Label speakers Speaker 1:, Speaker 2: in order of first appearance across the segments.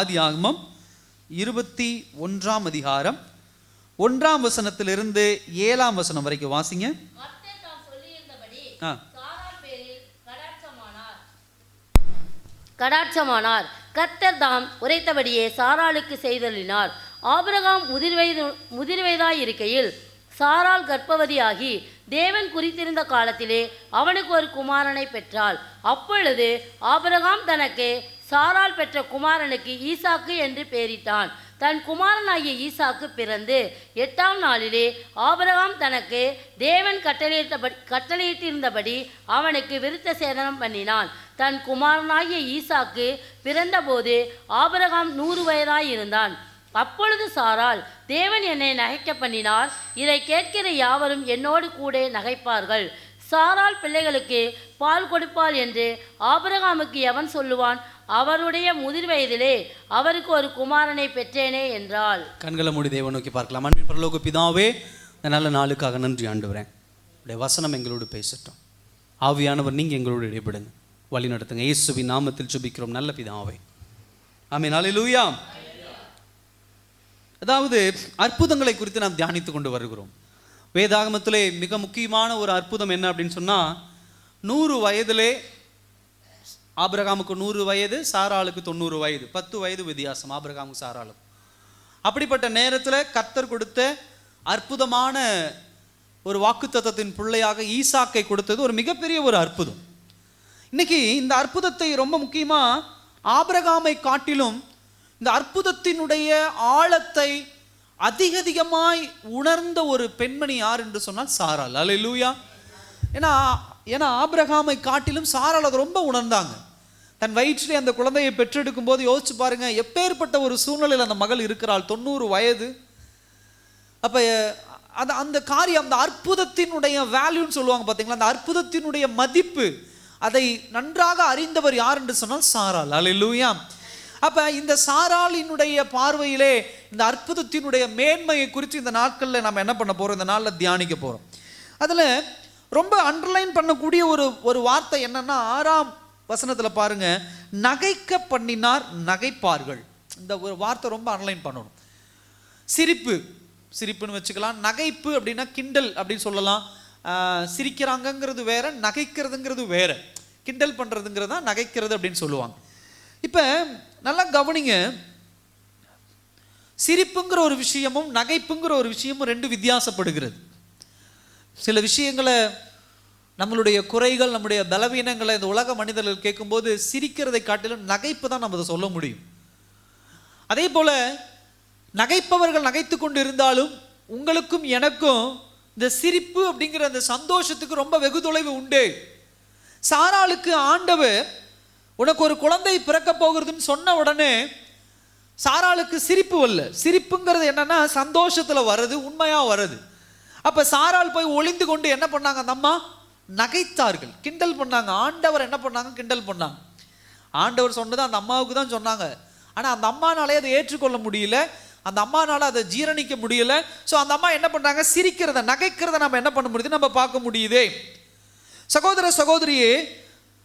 Speaker 1: ஆதியாகமம் 21 அதிகாரம் 1 வசனத்திலிருந்து 7 வசனம் வரைக்கும் வாசிங்க.
Speaker 2: கடாட்சமானார். கர்த்தர் தாம் உரைத்தபடியே சாராளுக்கு செய்தருளினார். ஆபிரகாம் முதிர்வயதாய் இருக்கையில் சாராள் கர்ப்பவதியாகி தேவன் குறித்திருந்த காலத்திலே அவனுக்கு ஒரு குமாரனை பெற்றாள். அப்பொழுது ஆபிரகாம் தனக்கு சாராள் பெற்ற குமாரனுக்கு ஈசாக்கு என்று பெயரிட்டான். தன் குமாரனாகிய ஈசாக்கு பிறந்து 8ஆம் நாளிலே ஆபிரகாம் தனக்கு தேவன் கட்டளையிட்டிருந்தபடி அவனுக்கு விருத்த சேதனம் பண்ணினான். தன் குமாரனாகிய ஈசாக்கு பிறந்தபோது ஆபிரகாம் 100 வயதாயிருந்தான். அப்பொழுது சாராள், தேவன் என்னை நகைக்க பண்ணினார், இதை கேட்கிற யாவரும் என்னோடு கூட நகைப்பார்கள். சாராள் பிள்ளைகளுக்கு பால் கொடுப்பாள் என்று ஆபிரகாமுக்கு எவன் சொல்லுவான்? அவருடைய முதிர் வயதிலே அவருக்கு ஒரு குமாரனை பெற்றேனே என்றாள்.
Speaker 1: கண்களை மூடி தேவன் நோக்கி பார்க்கலாம். அன்பின் பரலோக பிதாவே, இந்த நல்ல நாளுக்காக நன்றி ஆண்டவரே. உடைய வசனம் எங்களோடு பேசட்டும். ஆவியானவர் நீங்கள் எங்களோடு இடைபடுங்க, வழி நடத்துங்க. இயேசுவின் நாமத்தில் ஜெபிக்கிறோம் நல்ல பிதாவே, ஆமென். அல்லேலூயா. அதாவது அற்புதங்களை குறித்து நாம் தியானித்து கொண்டு வருகிறோம். வேதாகமத்திலே மிக முக்கியமான ஒரு அற்புதம் என்ன அப்படின்னு சொன்னால், 100 வயதிலே ஆபிரகாமுக்கு 100 வயது, சாராளுக்கு 90 வயது, 10 வயது வித்தியாசம் ஆபிரகாமுக்கு சாராளுக்கு. அப்படிப்பட்ட நேரத்தில் கர்த்தர் கொடுத்த அற்புதமான ஒரு வாக்குத்தத்தத்தின் பிள்ளையாக ஈசாக்கை கொடுத்தது ஒரு மிகப்பெரிய ஒரு அற்புதம். இன்னைக்கு இந்த அற்புதத்தை ரொம்ப முக்கியமாக ஆபிரகாமை காட்டிலும் இந்த அற்புதத்தினுடைய ஆழத்தை அதிகமாய் உணர்ந்த ஒரு பெண்மணி யார் என்று சொன்னால் சாராள். அல்லேலூயா. ஏன்னா ஆபிரகாமை காட்டிலும் சாராள் அதை ரொம்ப உணர்ந்தாங்க. தன் வயிற்றிலே அந்த குழந்தையை பெற்றெடுக்கும் போது யோசிச்சு பாருங்க, எப்பேற்பட்ட ஒரு சூழ்நிலையில் அந்த மகள் இருக்கிறாள். 90 வயது. அப்போ அந்த காரியம், அந்த அற்புதத்தினுடைய வேல்யூன்னு சொல்லுவாங்க பார்த்தீங்களா, அந்த அற்புதத்தினுடைய மதிப்பு, அதை நன்றாக அறிந்தவர் யார் என்று சொன்னால் சாராள். அல்லேலூயா. அப்போ இந்த சாராளினுடைய பார்வையிலே இந்த அற்புதத்தினுடைய மேன்மையை குறித்து இந்த நாட்களில் நம்ம என்ன பண்ண போகிறோம், இந்த நாளில் தியானிக்க போகிறோம். அதில் ரொம்ப அண்டர்லைன் பண்ணக்கூடிய ஒரு வார்த்தை என்னன்னா, 6ஆம் வசனத்தில் பாருங்க, நகைக்க பண்ணினார் நகைப்பார்கள். இந்த ஒரு வார்த்தை ரொம்ப அண்டர்லைன் பண்ணணும். சிரிப்புன்னு வச்சுக்கலாம். நகைப்பு அப்படின்னா கிண்டல் அப்படின்னு சொல்லலாம். சிரிக்கிறாங்கங்கிறது வேற, நகைக்கிறதுங்கிறது வேற. கிண்டல் பண்ணுறதுங்கிறது தான் நகைக்கிறது அப்படின்னு சொல்லுவாங்க. இப்போ நல்லா கவனிங்க, சிரிப்புங்கிற ஒரு விஷயமும் நகைப்புங்கிற ஒரு விஷயமும் 2 வித்தியாசப்படுகிறது. சில விஷயங்களை, நம்மளுடைய குறைகள், நம்முடைய பலவீனங்களை இந்த உலக மனிதர்கள் கேட்கும்போது சிரிக்கிறதை காட்டிலும் நகைப்பு தான் நம்ம அதை சொல்ல முடியும். அதே போல் நகைப்பவர்கள் நகைத்து கொண்டு இருந்தாலும் உங்களுக்கும் எனக்கும் இந்த சிரிப்பு அப்படிங்கிற அந்த சந்தோஷத்துக்கு ரொம்ப வெகு தொலைவு உண்டு. சாராளுக்கு ஆண்டவர் உனக்கு ஒரு குழந்தை பிறக்க போகிறதுன்னு சொன்ன உடனே சாராளுக்கு சிரிப்பு வரல. சிரிப்புங்கிறது என்னன்னா சந்தோஷத்தில் வருது, உண்மையாக வருது. அப்போ சாராள் போய் ஒளிந்து கொண்டு என்ன பண்ணாங்க, அந்த அம்மா நகைத்தார்கள், கிண்டல் பண்ணாங்க. ஆண்டவர் என்ன பண்ணாங்க, கிண்டல் பண்ணாங்க. ஆண்டவர் சொன்னது அந்த அம்மாவுக்கு தான் சொன்னாங்க. ஆனால் அந்த அம்மானாலே அதை ஏற்றுக்கொள்ள முடியல, அந்த அம்மானால அதை ஜீரணிக்க முடியல. ஸோ அந்த அம்மா என்ன பண்ணுறாங்க, சிரிக்கிறத, நகைக்கிறத நம்ம என்ன பண்ண முடியுது, நம்ம பார்க்க முடியுதே. சகோதர சகோதரியே,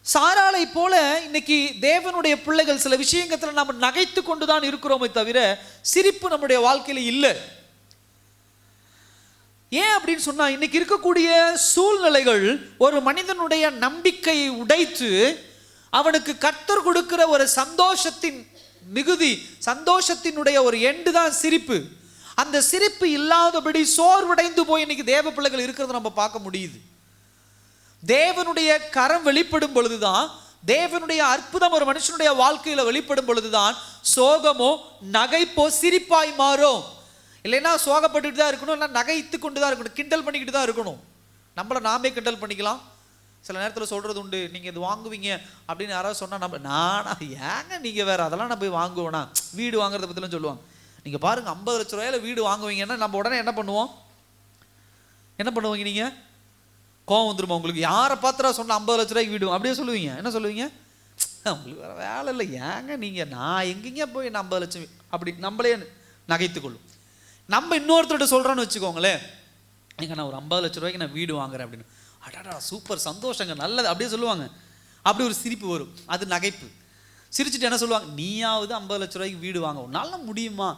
Speaker 1: சாராளை போல இன்னைக்கு தேவனுடைய பிள்ளைகள் சில விஷயங்கள் நம்ம நகைத்து கொண்டுதான் இருக்கிறோமே தவிர சிரிப்பு நம்முடைய வாழ்க்கையில இல்லை. ஏன் அப்படின்னு சொன்னா, இன்னைக்கு இருக்கக்கூடிய சூழ்நிலைகள் ஒரு மனிதனுடைய நம்பிக்கையை உடைத்து அவனுக்கு கர்த்தர் கொடுக்கிற ஒரு சந்தோஷத்தின் மிகுதி, சந்தோஷத்தினுடைய ஒரு எண்டு தான் சிரிப்பு. அந்த சிரிப்பு இல்லாதபடி சோர்வடைந்து போய் இன்னைக்கு தேவ பிள்ளைகள் இருக்கிறத நம்ம பார்க்க முடியுது. தேவனுடைய கரம் வெளிப்படும் பொழுதுதான், தேவனுடைய அற்புதம் ஒரு மனுஷனுடைய வாழ்க்கையில வெளிப்படும் பொழுதுதான் சோகமோ நகைப்போ சிரிப்பாய் மாறும். இல்லைன்னா சோகப்பட்டுட்டு தான் இருக்கணும், இல்லை நகைத்து கொண்டு தான் இருக்கணும், கிண்டல் பண்ணிக்கிட்டு தான் இருக்கணும். நம்மளை நாமே கிண்டல் பண்ணிக்கலாம். சில நேரத்தில் சொல்றது உண்டு, நீங்கள் இது வாங்குவீங்க அப்படின்னு யாராவது சொன்னால் நானா ஏங்க நீங்கள் வேற அதெல்லாம் நான் போய் வாங்குவேனா, வீடு வாங்குறத பற்றிலாம் சொல்லுவாங்க. நீங்கள் பாருங்கள், 50 லட்ச ரூபாயில வீடு வாங்குவீங்கன்னா நம்ம உடனே என்ன பண்ணுவோம், என்ன பண்ணுவீங்க நீங்கள்? கோவம் வந்துருமா உங்களுக்கு? யாரை பாத்திரா சொன்ன 50 லட்ச ரூபாய்க்கு வீடு அப்படியே சொல்லுவீங்க? என்ன சொல்லுவீங்க? உங்களுக்கு வேற வேலை இல்லை, ஏங்க நீங்கள், நான் எங்கேங்க போய் 50 லட்சம் அப்படி நம்மளே நகைத்துக்கொள்ளும். நம்ம இன்னொருத்தர்கிட்ட சொல்கிறோன்னு வச்சுக்கோங்களேன், எங்க நான் ஒரு 50 லட்ச ரூபாய்க்கு நான் வீடு வாங்குறேன் அப்படின்னு, அடாடா சூப்பர் சந்தோஷங்க நல்லது அப்படியே சொல்லுவாங்க. அப்படி ஒரு சிரிப்பு வரும், அது நகைப்பு. சிரிச்சுட்டு என்ன சொல்லுவாங்க, நீயாவது 50 லட்ச ரூபாய்க்கு வீடு வாங்க, உன்னால முடியுமா,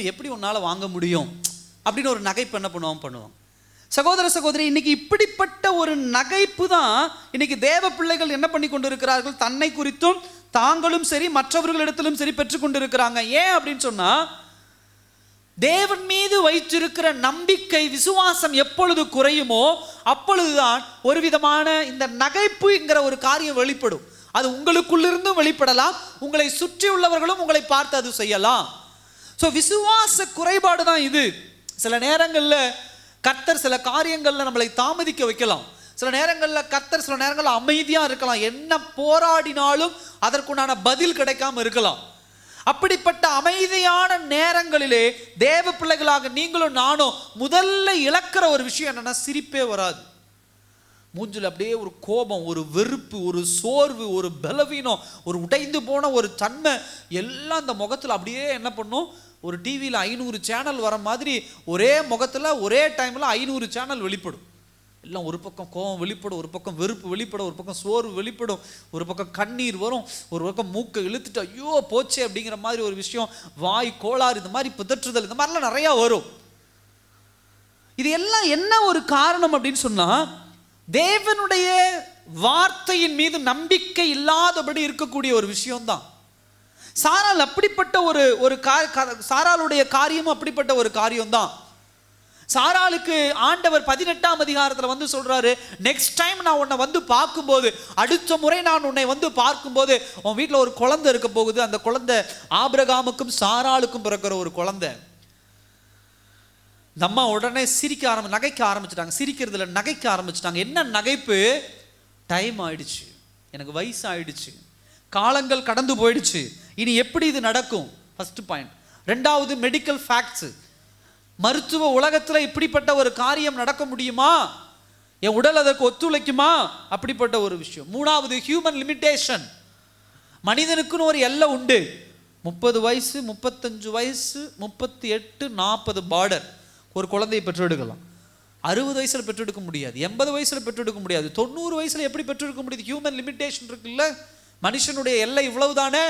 Speaker 1: எப்படி உன்னால வாங்க முடியும் அப்படின்னு ஒரு நகைப்பு என்ன பண்ணுவாங்க. சகோதர சகோதரி, இன்னைக்கு இப்படிப்பட்ட ஒரு நகைப்பு தான் இன்னைக்கு தேவ பிள்ளைகள் என்ன பண்ணி கொண்டு இருக்கிறார்கள், தன்னை குறித்தும் தாங்களும் சரி மற்றவர்களிடத்திலும் சரி பெற்று கொண்டு இருக்கிறாங்க. ஏன் அப்படின்னு சொன்னா, தேவன் மீது வைத்திருக்கிற நம்பிக்கை விசுவாசம் எப்பொழுது குறையுமோ அப்பொழுதுதான் ஒரு விதமான இந்த நகைப்புங்கிற ஒரு காரியம் வெளிப்படும். அது உங்களுக்குள்ளிருந்தும் வெளிப்படலாம், உங்களை சுற்றி உள்ளவர்களும் உங்களை பார்த்து அது செய்யலாம். ஸோ விசுவாச குறைபாடு தான் இது. சில நேரங்களில் கர்த்தர் சில காரியங்களில் நம்மளை தாமதிக்க வைக்கலாம். சில நேரங்களில் கர்த்தர் சில நேரங்களில் அமைதியாக இருக்கலாம். என்ன போராடினாலும் அதற்குண்டான பதில் கிடைக்காம இருக்கலாம். அப்படிப்பட்ட அமைதியான நேரங்களிலே தேவ பிள்ளைகளாக நீங்களும் நானும் முதல்ல இழக்கிற ஒரு விஷயம் என்னன்னா, சிரிப்பே வராது. மூஞ்சில் அப்படியே ஒரு கோபம், ஒரு வெறுப்பு, ஒரு சோர்வு, ஒரு பலவீனம், ஒரு உடைந்து போன ஒரு தன்மை எல்லாம் அந்த முகத்தில் அப்படியே என்ன பண்ணும், ஒரு டிவியில் 500 சேனல் வர மாதிரி ஒரே முகத்தில் ஒரே டைமில் 500 சேனல் வெளிப்படும். எல்லாம் ஒரு பக்கம் கோபம் வெளிப்படும், ஒரு பக்கம் வெறுப்பு வெளிப்படும், ஒரு பக்கம் சோர்வு வெளிப்படும், ஒரு பக்கம் கண்ணீர் வரும், ஒரு பக்கம் மூக்கை இழுத்துட்டு ஐயோ போச்சே அப்படிங்கிற மாதிரி ஒரு விஷயம், வாய் கோளாறு, இந்த மாதிரி பிதற்றுதல், இந்த மாதிரிலாம் நிறையா வரும். இது எல்லாம் என்ன ஒரு காரணம் அப்படின்னு சொன்னால், தேவனுடைய வார்த்தையின் மீது நம்பிக்கை இல்லாதபடி இருக்கக்கூடிய ஒரு விஷயம்தான். சாராள் அப்படிப்பட்ட ஒரு சாராளுடைய காரியமும் அப்படிப்பட்ட ஒரு காரியம்தான். சாராளுக்கு ஆண்டவர் 18ஆம் அதிகாரத்தில் வந்து சொல்றாரு, நெக்ஸ்ட் டைம் நான் உன்னை வந்து பார்க்கும்போது, அடுத்த முறை நான் உன்னை வந்து பார்க்கும்போது உன் வீட்டில் ஒரு குழந்தை இருக்க போகுது. அந்த குழந்தை ஆபிரகாமுக்கும் சாராளுக்கும் பிறக்கிற ஒரு குழந்தை. இந்த அம்மா உடனே நகைக்க ஆரம்பிச்சிட்டாங்க. சிரிக்கிறதுல நகைக்க ஆரம்பிச்சிட்டாங்க. என்ன நகைப்பு? டைம் ஆயிடுச்சு, எனக்கு வயசு ஆயிடுச்சு, காலங்கள் கடந்து போயிடுச்சு, இனி எப்படி இது நடக்கும்? First point. ரெண்டாவது, மெடிக்கல் ஃபேக்ட்ஸ். மருத்துவ உலகத்தில் இப்படிப்பட்ட ஒரு காரியம் நடக்க முடியுமா? என் உடல் அதற்கு ஒத்துழைக்குமா? அப்படிப்பட்ட ஒரு விஷயம். மூணாவது, ஹியூமன் லிமிட்டேஷன். மனிதனுக்குன்னு ஒரு எல்லை உண்டு. 30 வயசு, 35 வயசு, 38, 40 பார்டர் ஒரு குழந்தையை பெற்றெடுக்கலாம். 60 வயசுல பெற்றெடுக்க முடியாது, 80 வயசுல பெற்றெடுக்க முடியாது, 90 வயசுல எப்படி பெற்றெடுக்க முடியுது? ஹியூமன் லிமிட்டேஷன் இருக்குல்ல, மனுஷனுடைய எல்லை இவ்வளவுதானே.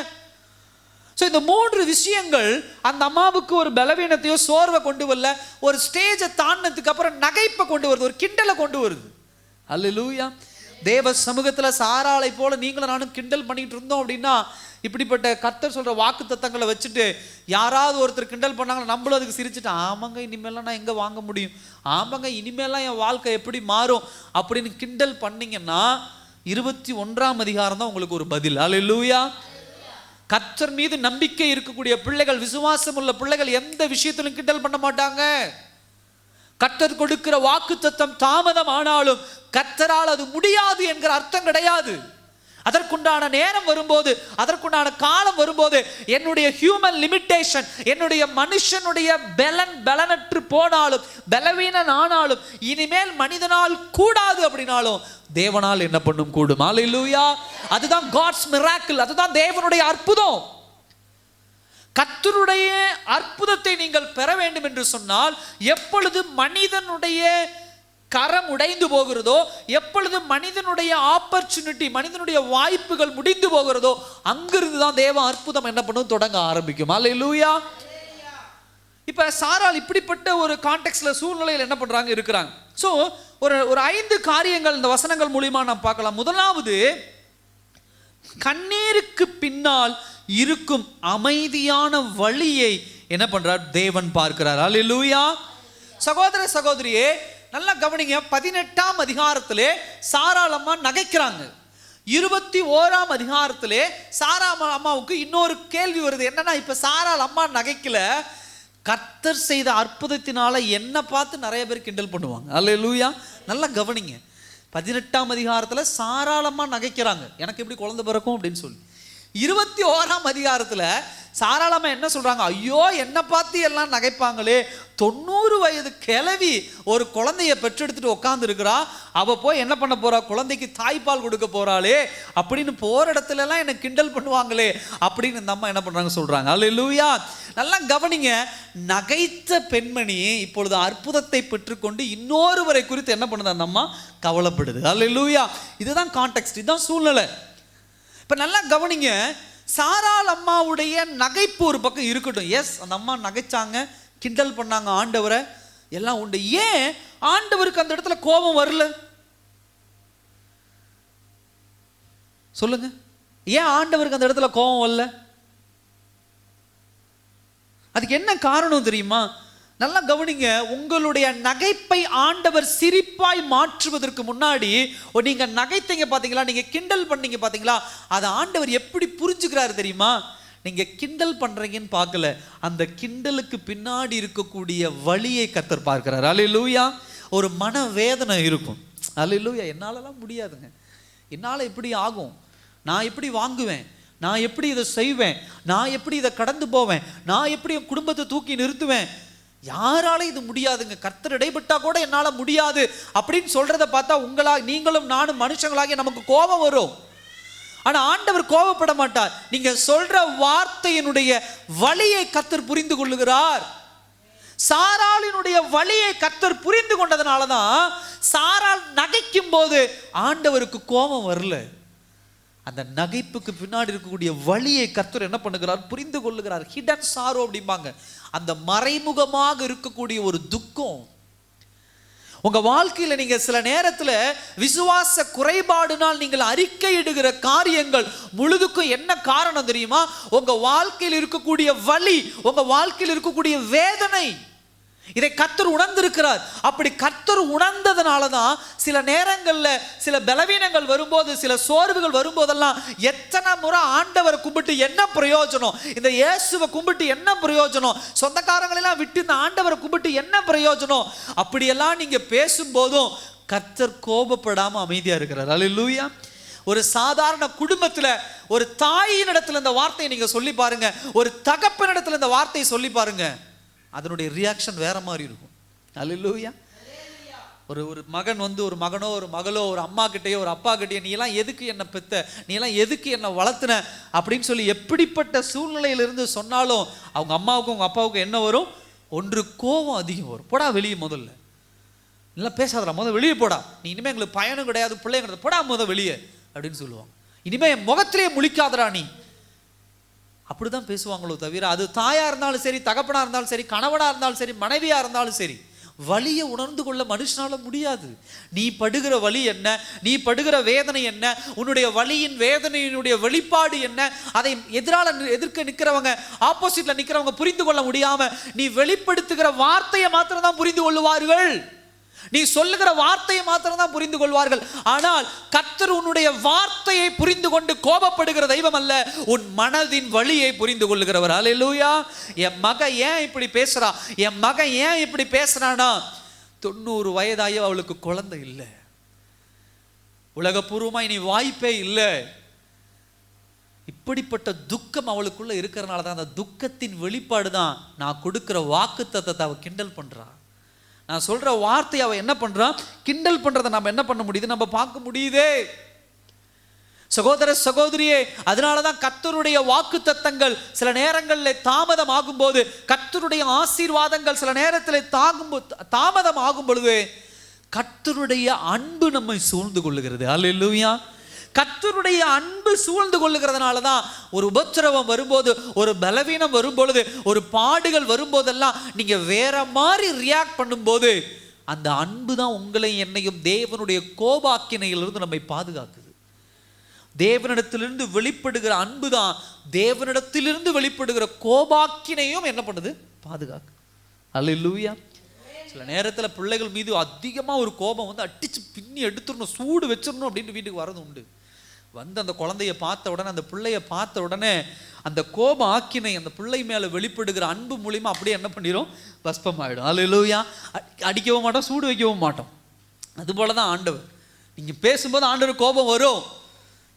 Speaker 1: ஸோ இந்த 3 விஷயங்கள் அந்த அம்மாவுக்கு ஒரு பலவீனத்தையோ சோர்வை கொண்டு வரல, ஒரு ஸ்டேஜை தாண்டினதுக்கு அப்புறம் நகைப்பை கொண்டு வருது, ஒரு கிண்டலை கொண்டு வருது. அல்லேலூயா. தேவ சமூகத்தில் சாராளை போல நீங்களும் நானும் கிண்டல் பண்ணிட்டு இருந்தோம் அப்படின்னா, இப்படிப்பட்ட கர்த்தர் சொல்ற வாக்கு தத்தங்களை வச்சுட்டு யாராவது ஒருத்தர் கிண்டல் பண்ணாங்களா, நம்மளும் அதுக்கு சிரிச்சுட்டு ஆமாங்க இனிமேலாம் நான் எங்கே வாங்க முடியும், ஆமாங்க இனிமேலாம் என் வாழ்க்கை எப்படி மாறும் அப்படின்னு கிண்டல் பண்ணீங்கன்னா 21ஆம் அதிகாரம் தான் உங்களுக்கு ஒரு பதில். அல்லேலூயா. கர்த்தர் மீது நம்பிக்கை இருக்கக்கூடிய பிள்ளைகள், விசுவாசம் உள்ள பிள்ளைகள் எந்த விஷயத்திலும் கிண்டல் பண்ண மாட்டாங்க. கர்த்தர் கொடுக்கிற வாக்கு தத்தம் தாமதம் ஆனாலும் கர்த்தரால் அது முடியாது என்கிற அர்த்தம் கிடையாது. அதற்குண்டான நேரம் வரும்போது, அதற்குண்டான காலம் வரும்போது, என்னுடைய ஹியூமன் லிமிட்டேஷன், என்னுடைய மனுஷனுடைய பலனற்று போனாலும், பலவீனன் ஆனாலும், இனிமேல் மனிதனால் கூடாது அப்படின்னாலும் தேவனால் என்ன பண்ணும் கூடும். அல்லேலூயா. அதுதான் காட்ஸ் மிராக்கிள், அதுதான் தேவனுடைய அற்புதம். கர்த்தருடைய அற்புதத்தை நீங்கள் பெற வேண்டும் என்று சொன்னால், எப்பொழுது மனிதனுடைய கரம் உடைந்து போகிறதோ, எப்பொழுது மனிதனுடைய ஆப்பர்ச்சுனிட்டி, மனிதனுடைய வாய்ப்புகள் முடிந்து போகிறதோ, அங்கிருந்து தான் தேவ அற்புதம் என்ன பண்ணும், தொடங்க ஆரம்பிக்கும். அல்லேலூயா. இப்ப சாராள் இப்படிப்பட்ட ஒரு கான்டெக்ட்ல, சூழ்நிலையில் என்ன பண்றாங்க இருக்கிறாங்க. ஸோ ஒரு 5 காரியங்கள் இந்த வசனங்கள் மூலியமா நாம் பார்க்கலாம். முதலாவது, கண்ணீருக்கு பின்னால் இருக்கும் அமைதியான வழியை என்ன பண்றார், தேவன் பார்க்கிறார். அல்லேலூயா. சகோதர சகோதரியே, நல்லா கவனிங்க. 18ஆம் அதிகாரத்திலே சாராள் அம்மா நகைக்கிறாங்க. 21ஆம் அதிகாரத்திலே சாரா அம்மாவுக்கு இன்னொரு கேள்வி வருது. என்னன்னா, இப்ப சாராள் அம்மா நகைக்கல, கர்த்தர் செய்த அற்புதத்தினால என்ன பார்த்து நிறைய பேர் கிண்டல் பண்ணுவாங்க. அல்லேலூயா. நல்லா கவனிங்க. 18ஆம் அதிகாரத்துல சாராள் அம்மா நகைக்கிறாங்க, எனக்கு எப்படி குழந்தை பிறக்கும் அப்படின்னு சொல்லி. 21ஆம் அதிகாரத்துல சாராள் அம்மா என்ன சொல்றாங்க, ஐயோ என்ன பார்த்து எல்லாம் நகைப்பாங்களே, 90 வயது கிழவி ஒரு குழந்தைய பெற்றெடுத்துட்டு உட்கார்ந்து இருக்கிறா, அவ போய் என்ன பண்ண போறா, குழந்தைக்கு தாய்ப்பால் கொடுக்க போறாளே அப்படின்னு போற இடத்துல எல்லாம் என்ன கிண்டல் பண்ணுவாங்களே அப்படின்னு இந்த அம்மா என்ன பண்றாங்க சொல்றாங்க. அல்லேலூயா. நல்லா கவனிங்க. நகைத்த பெண்மணி இப்பொழுது அற்புதத்தை பெற்றுக்கொண்டு இன்னொருவரை குறித்து என்ன பண்ணுது, அந்த அம்மா கவலைப்படுது. அல்லேலூயா. இதுதான் கான்டெக்ஸ்ட், இதுதான் சூழ்நிலை.
Speaker 3: இப்போ நல்லா கவனிங்க, சாராள் அம்மாவுடைய நகைப்பு ஒரு பக்கம் இருக்கட்டும். எஸ், அந்த அம்மா நகைச்சாங்க, கிண்டல் பண்ணாங்க ஆண்டவரை, எல்லாம் உண்டு. ஏன் ஆண்டவருக்கு அந்த இடத்துல கோபம் வரல சொல்லுங்க? ஏன் ஆண்டவருக்கு அந்த இடத்துல கோபம் வரல? அதுக்கு என்ன காரணம் தெரியுமா? நல்லா கவனிங்க, உங்களுடைய நகைப்பை ஆண்டவர் சிரிப்பாய் மாற்றுவதற்கு முன்னாடி நீங்க நகைத்தீங்க பாத்தீங்களா, நீங்க கிண்டல் பண்ணீங்க பாத்தீங்களா, அதை ஆண்டவர் எப்படி புரிஞ்சுக்கிறாரு தெரியுமா? நீங்க கிண்டல் பண்றீங்கன்னு பார்க்கல, அந்த கிண்டலுக்கு பின்னாடி இருக்கக்கூடிய வலியை கர்த்தர் பார்க்கிறார். அல்லேலூயா. ஒரு மனவேதனை இருக்கும். அல்லேலூயா. என்னாலலாம் முடியாதுங்க, என்னால் எப்படி ஆகும், நான் எப்படி வாங்குவேன், நான் எப்படி இதை செய்வேன், நான் எப்படி இதை கடந்து போவேன், நான் எப்படி என் குடும்பத்தை தூக்கி நிறுத்துவேன், யாரால இது முடியாதுங்க, கர்த்தர் இடைப்பட்டா கூட என்னால முடியாது அப்படின்னு சொல்றத பார்த்தா நீங்களும் நானும் மனுஷங்களாகிய நமக்கு கோபம் வரும். ஆனா ஆண்டவர் கோபப்பட மாட்டார். நீங்க சொல்ற வார்த்தையினுடைய வலியை கர்த்தர் புரிந்து கொள்ளுகிறார். சாராளினுடைய வலியை கர்த்தர் புரிந்து கொண்டதனாலதான் சாராள் நகைக்கும் போது ஆண்டவருக்கு கோபம் வரல. அந்த நகைப்புக்கு பின்னாடி இருக்கக்கூடிய வலியை கர்த்தர் என்ன பண்ணுகிறார், புரிந்து கொள்ளுகிறார். ஹிடன் சாரோ அப்படிம்பாங்க, அந்த மறைமுகமாக இருக்கக்கூடிய ஒரு துக்கம். உங்க வாழ்க்கையில நீங்க சில நேரத்துல விசுவாச குறைபாடுனால் நீங்கள் அறிக்கையிடுகிற காரியங்கள் முழுதுக்கும் என்ன காரணம் தெரியுமா? உங்க வாழ்க்கையில் இருக்கக்கூடிய வலி, உங்க வாழ்க்கையில் இருக்கக்கூடிய வேதனை. இதை கர்த்தர் உணர்ந்திருக்கிறார். அப்படி கர்த்தர் உணர்ந்ததுனாலதான் சில நேரங்கள்ல சில பலவீனங்கள் வரும்போது, சில சோர்வுகள் வரும்போதெல்லாம் எத்தனை முறை ஆண்டவரை கும்பிட்டு என்ன பிரயோஜனம், இந்த இயேசுவை கும்பிட்டு என்ன பிரயோஜனம், சொந்தக்காரங்களெல்லாம் விட்டு இந்த ஆண்டவரை கும்பிட்டு என்ன பிரயோஜனம், அப்படியெல்லாம் நீங்க பேசும்போதும் கர்த்தர் கோபப்படாம அமைதியா இருக்கிறார். அல்லேலூயா. ஒரு சாதாரண குடும்பத்துல ஒரு தாயினிடத்துல இந்த வார்த்தையை நீங்க சொல்லி பாருங்க, ஒரு தகப்பனிடத்துல இந்த வார்த்தையை சொல்லி பாருங்க, அதனுடைய ரியாக்ஷன் வேற மாதிரி இருக்கும். அல்லேலூயா. ஒரு மகன் ஒரு மகனோ ஒரு மகளோ ஒரு அம்மா கிட்டேயோ ஒரு அப்பா கிட்டேயோ, நீ எல்லாம் எதுக்கு என்ன பெத்த, நீ எல்லாம் எதுக்கு என்ன வளர்த்துன அப்படின்னு சொல்லி எப்படிப்பட்ட சூழ்நிலையிலிருந்து சொன்னாலும் அவங்க அம்மாவுக்கும் அவங்க அப்பாவுக்கும் என்ன வரும்? ஒன்று கோபம் அதிகம் வரும். போடா வெளியே, முதல்ல இல்லை பேசாதடா, முதல் வெளியே போடா, நீ இனிமே எங்களுக்கு பயனும் கிடையாது பிள்ளைங்க கிடையாது, போடா முதல் வெளியே அப்படின்னு சொல்லுவாங்க. இனிமே என் முகத்திலேயே முழிக்காதடா நீ, அப்படிதான் பேசுவாங்களோ தவிர, அது தாயா இருந்தாலும் சரி, தகப்பனா இருந்தாலும் சரி, கணவனா இருந்தாலும் சரி, மனைவியா இருந்தாலும் சரி, வலியை உணர்ந்து கொள்ள மனுஷனால முடியாது. நீ படுகிற வலி என்ன, நீ படுகிற வேதனை என்ன, உன்னுடைய வலியின் வேதனையினுடைய வெளிப்பாடு என்ன, அதை எதிர்க்க நிற்கிறவங்க, ஆப்போசிட்ல நிற்கிறவங்க புரிந்து கொள்ள முடியாம நீ வெளிப்படுத்துகிற வார்த்தையை மாத்திரம் தான் புரிந்து கொள்ளுவார்கள். நீ சொல்லுகிற வார்த்தையை மாத்திரம் தான் புரிந்து கொள்வார்கள். ஆனால் கர்த்தர் உன்னுடைய வார்த்தையை புரிந்து கொண்டு கோபப்படுகிற தெய்வம் அல்ல, உன் மனதின் வலியை புரிந்து கொள்ளுகிறவர். அல்லேலூயா. என் மகன் ஏன் இப்படி பேசுறா, என் மகன் ஏன் இப்படி பேசுறானா, 90 வயதாயோ அவளுக்கு குழந்தை இல்லை, உலகபூர்வமா இனி வாய்ப்பே இல்லை, இப்படிப்பட்ட துக்கம் அவளுக்குள்ள இருக்கிறனால தான், அந்த துக்கத்தின் வெளிப்பாடு தான் நான் கொடுக்கிற வாக்குத்தத்தத்தை அவ கிண்டல் பண்றா. நான் சொல்ற வார்த்தை அவ என்ன பண்றான், கிண்டல் பண்றதை நம்ம என்ன பண்ண முடியுது, நம்ம பார்க்க முடியுதே. சகோதர சகோதரியே, அதனாலதான் கர்த்தருடைய வாக்குத்தத்தங்கள் சில நேரங்களில் தாமதம் ஆகும் போது, கர்த்தருடைய ஆசீர்வாதங்கள் சில நேரத்தில் தாமதம் ஆகும் பொழுது கர்த்தருடைய அன்பு நம்மை சூழ்ந்து கொள்ளுகிறது. அல்லேலூயா. கர்த்தருடைய அன்பு சூழ்ந்து கொள்ளுகிறதுனால தான் ஒரு உபத்திரவம் வரும்போது, ஒரு பலவீனம் வரும்பொழுது, ஒரு பாடுகள் வரும்போதெல்லாம் நீங்க வேற மாதிரி ரியாக்ட் பண்ணும்போது அந்த அன்பு தான் உங்களை என்னையும் தேவனுடைய கோபாக்கினையிலிருந்து நம்மை பாதுகாக்குது. தேவனிடத்திலிருந்து வெளிப்படுகிற அன்பு தான் தேவனிடத்திலிருந்து வெளிப்படுகிற கோபாக்கினையும் என்ன பண்ணுது, பாதுகாக்கு. அல்லேலூயா. சில நேரத்தில் பிள்ளைகள் மீது அதிகமாக ஒரு கோபம் அடிச்சு பின்னி எடுத்துடணும், சூடு வச்சிடணும் அப்படின்னு வீட்டுக்கு வரது உண்டு. அந்த குழந்தைய பார்த்த உடனே, அந்த பிள்ளைய பார்த்த உடனே அந்த கோப ஆக்கினை அந்த பிள்ளை மேலே வெளிப்படுகிற அன்பு மூலியமா அப்படியே என்ன பண்ணிடும், பஸ்பமாயிடும். அல்லேலூயா. அடிக்கவும் மாட்டோம், சூடு வைக்கவும் மாட்டோம். அதுபோல தான் ஆண்டவர். நீங்கள் பேசும்போது ஆண்டவர் கோபம் வரும்.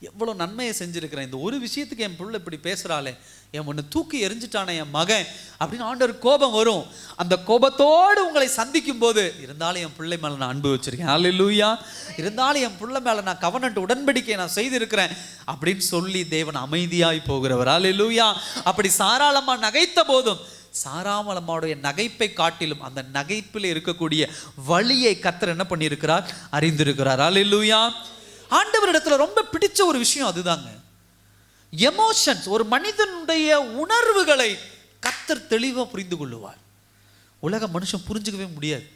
Speaker 3: எவ்வளோ நன்மையை செஞ்சுருக்கிறேன், இந்த ஒரு விஷயத்துக்கு என் பிள்ளை இப்படி பேசுகிறாளே, என் ஒன்று தூக்கி எரிஞ்சிட்டானே என் மகன் அப்படின்னு ஆண்டவர் கோபம் வரும். அந்த கோபத்தோடு உங்களை சந்திக்கும் போது, இருந்தாலும் என் பிள்ளை மேலே நான் அன்பு வச்சிருக்கேன், அல்லேலூயா, இருந்தாலும் என் பிள்ளை மேலே நான் கவனன்ட் உடன்படிக்கை நான் செய்திருக்கிறேன் அப்படின்னு சொல்லி தேவன் அமைதியாய் போகிறவர். அல்லேலூயா. அப்படி சாராளமா நகைத்த போதும் சாராமலம்மாவுடைய நகைப்பை காட்டிலும் அந்த நகைப்பில் இருக்கக்கூடிய வலியை கர்த்தர் என்ன பண்ணியிருக்கிறார், அறிந்திருக்கிறார். அல்லேலூயா. ஆண்டவரிடத்துல ரொம்ப பிடிச்ச ஒரு விஷயம் அதுதாங்க. எமோஷன்ஸ், ஒரு மனிதனுடைய உணர்வுகளை கர்த்தர் தெளிவாக புரிந்து கொள்ளுவார். உலக மனுஷன் புரிஞ்சுக்கவே முடியாது.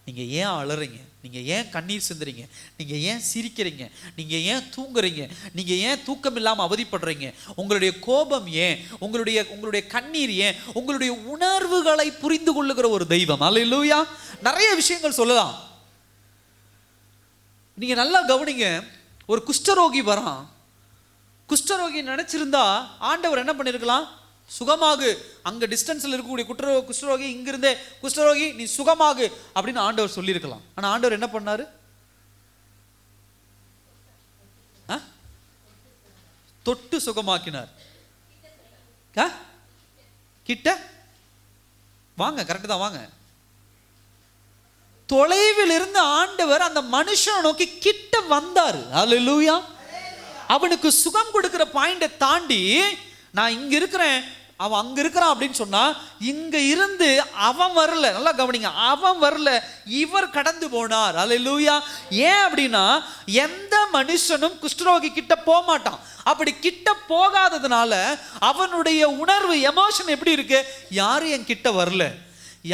Speaker 3: நீங்கள் ஏன் அழறீங்க, நீங்கள் ஏன் கண்ணீர் சிந்துறீங்க, நீங்கள் ஏன் சிரிக்கிறீங்க, நீங்கள் ஏன் தூங்குறீங்க, நீங்கள் ஏன் தூக்கம் இல்லாமல் அவதிப்படுறீங்க, உங்களுடைய கோபம் ஏன், உங்களுடைய கண்ணீர் ஏன், உங்களுடைய உணர்வுகளை புரிந்து கொள்ளுகிற ஒரு தெய்வம். அல்லேலூயா. நிறைய விஷயங்கள் சொல்லலாம். நீங்கள் நல்லா கவனிங்க. ஒரு குஷ்டரோகி வரான். குஷ்டரோகி நினைச்சிருந்தா ஆண்டவர் என்ன பண்ணிருக்கலாம், சுகமாகு, அங்க டிஸ்டன்ஸ்ல இருக்கக்கூடிய குஷ்டரோகி இங்கிருந்தே, குஷ்டரோகி நீ சுகமாகு அப்படின்னு ஆண்டவர் சொல்லியிருக்கலாம். ஆனா ஆண்டவர் என்ன பண்ணாரு, தொட்டு சுகமாக்கினார். கிட்ட வாங்க, கரெக்ட் தான், வாங்க. தொலைவில் இருந்து ஆண்டவர் அந்த மனுஷனை நோக்கி கிட்ட வந்தார். அல்லேலூயா. அவனுக்கு சுகம் கொடுக்கிற பாயிண்டை தாண்டி, நான் இங்க இருக்கிறேன், அவன் அங்க இருக்கிறான் அப்படின்னு சொன்னா, இங்க இருந்து அவன் வரல. நல்லா கவனிங்க, அவன் வரல, இவர் கடந்து போனார். அல்லேலூயா. ஏன் அப்படின்னா, எந்த மனுஷனும் குஷ்டரோகி கிட்ட போக மாட்டான். அப்படி கிட்ட போகாததுனால அவனுடைய உணர்வு, எமோஷன் எப்படி இருக்கு, யாரும் என் கிட்ட வரல,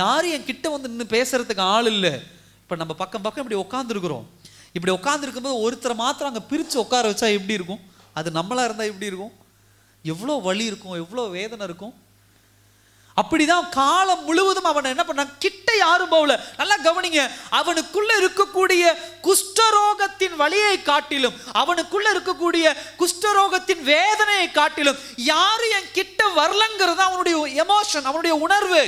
Speaker 3: யாரும் என் கிட்ட வந்து நின்று பேசுறதுக்கு ஆள் இல்லை. இப்போ நம்ம பக்கம் பக்கம் இப்படி உட்காந்துருக்குறோம். இப்படி உட்காந்துருக்கும்போது ஒருத்தரை மாத்திரம் அங்கே பிரித்து உட்கார வச்சா எப்படி இருக்கும், அது நம்மளா இருந்தால் எப்படி இருக்கும், எவ்வளோ வலி இருக்கும், எவ்வளோ வேதனை இருக்கும். அப்படிதான் காலம் முழுவதும் அவன் என்ன பண்ணான், கிட்ட யாரும் போகல. நல்லா கவனிங்க, அவனுக்குள்ள இருக்கக்கூடிய குஷ்டரோகத்தின் வலியை காட்டிலும், அவனுக்குள்ள இருக்கக்கூடிய குஷ்டரோகத்தின் வேதனையை காட்டிலும் யாரும் என் கிட்ட வரலங்கிறது அவனுடைய எமோஷன், அவனுடைய உணர்வு.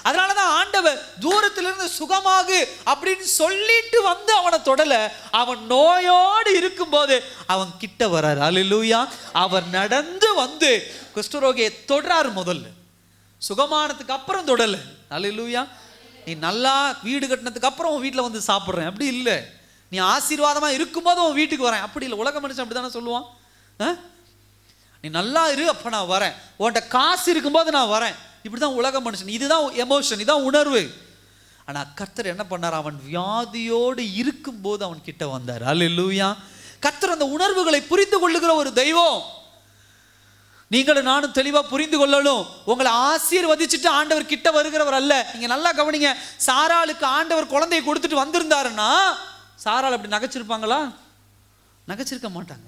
Speaker 3: அதனாலதான் ஆண்டவர் தூரத்திலிருந்து சுகமாகு அப்படின்னு சொல்லிட்டு வந்து அவனை தொடல, அவன் நோயோடு இருக்கும்போது அவன் கிட்ட வர்றாரு. அல்லேலூயா. அவர் நடந்து வந்து குஷ்டரோகியை தொடராரு. முதல்ல சுகமானதுக்கு அப்புறம் தொடல. அல்லேலூயா. நீ நல்லா வீடு கட்டினதுக்கு அப்புறம் உன் வீட்டில் வந்து சாப்பிட்றேன் அப்படி இல்லை, நீ ஆசீர்வாதமா இருக்கும்போது உன் வீட்டுக்கு வரேன் அப்படி இல்லை. உலக மனுஷன் அப்படி தானே சொல்லுவான். நீ நல்லா இரு அப்ப நான் வரேன், உன்கிட்ட காசு இருக்கும்போது நான் வரேன், இப்படிதான் உலக மனுஷன். இதுதான் எமோஷன், இதுதான் உணர்வு. ஆனா கர்த்தர் என்ன பண்ணார், அவன் வியாதியோடு இருக்கும்போது அவன் கிட்ட வந்தார். அல்லேலூயா. கர்த்தர் அந்த உணர்வுகளை புரிந்து கொள்ளுகிற ஒரு தெய்வம். நீங்களும் நானும் தெளிவா புரிந்து கொள்ளணும். உங்களை ஆசீர்வதிச்சுட்டு ஆண்டவர் கிட்ட வருகிறவர் அல்ல. நீங்க நல்லா கவனிங்க, சாராளுக்கு ஆண்டவர் குழந்தையை கொடுத்துட்டு வந்திருந்தாருன்னா சாராள் அப்படி நகைச்சிருப்பாங்களா? நகைச்சிருக்க மாட்டாங்க.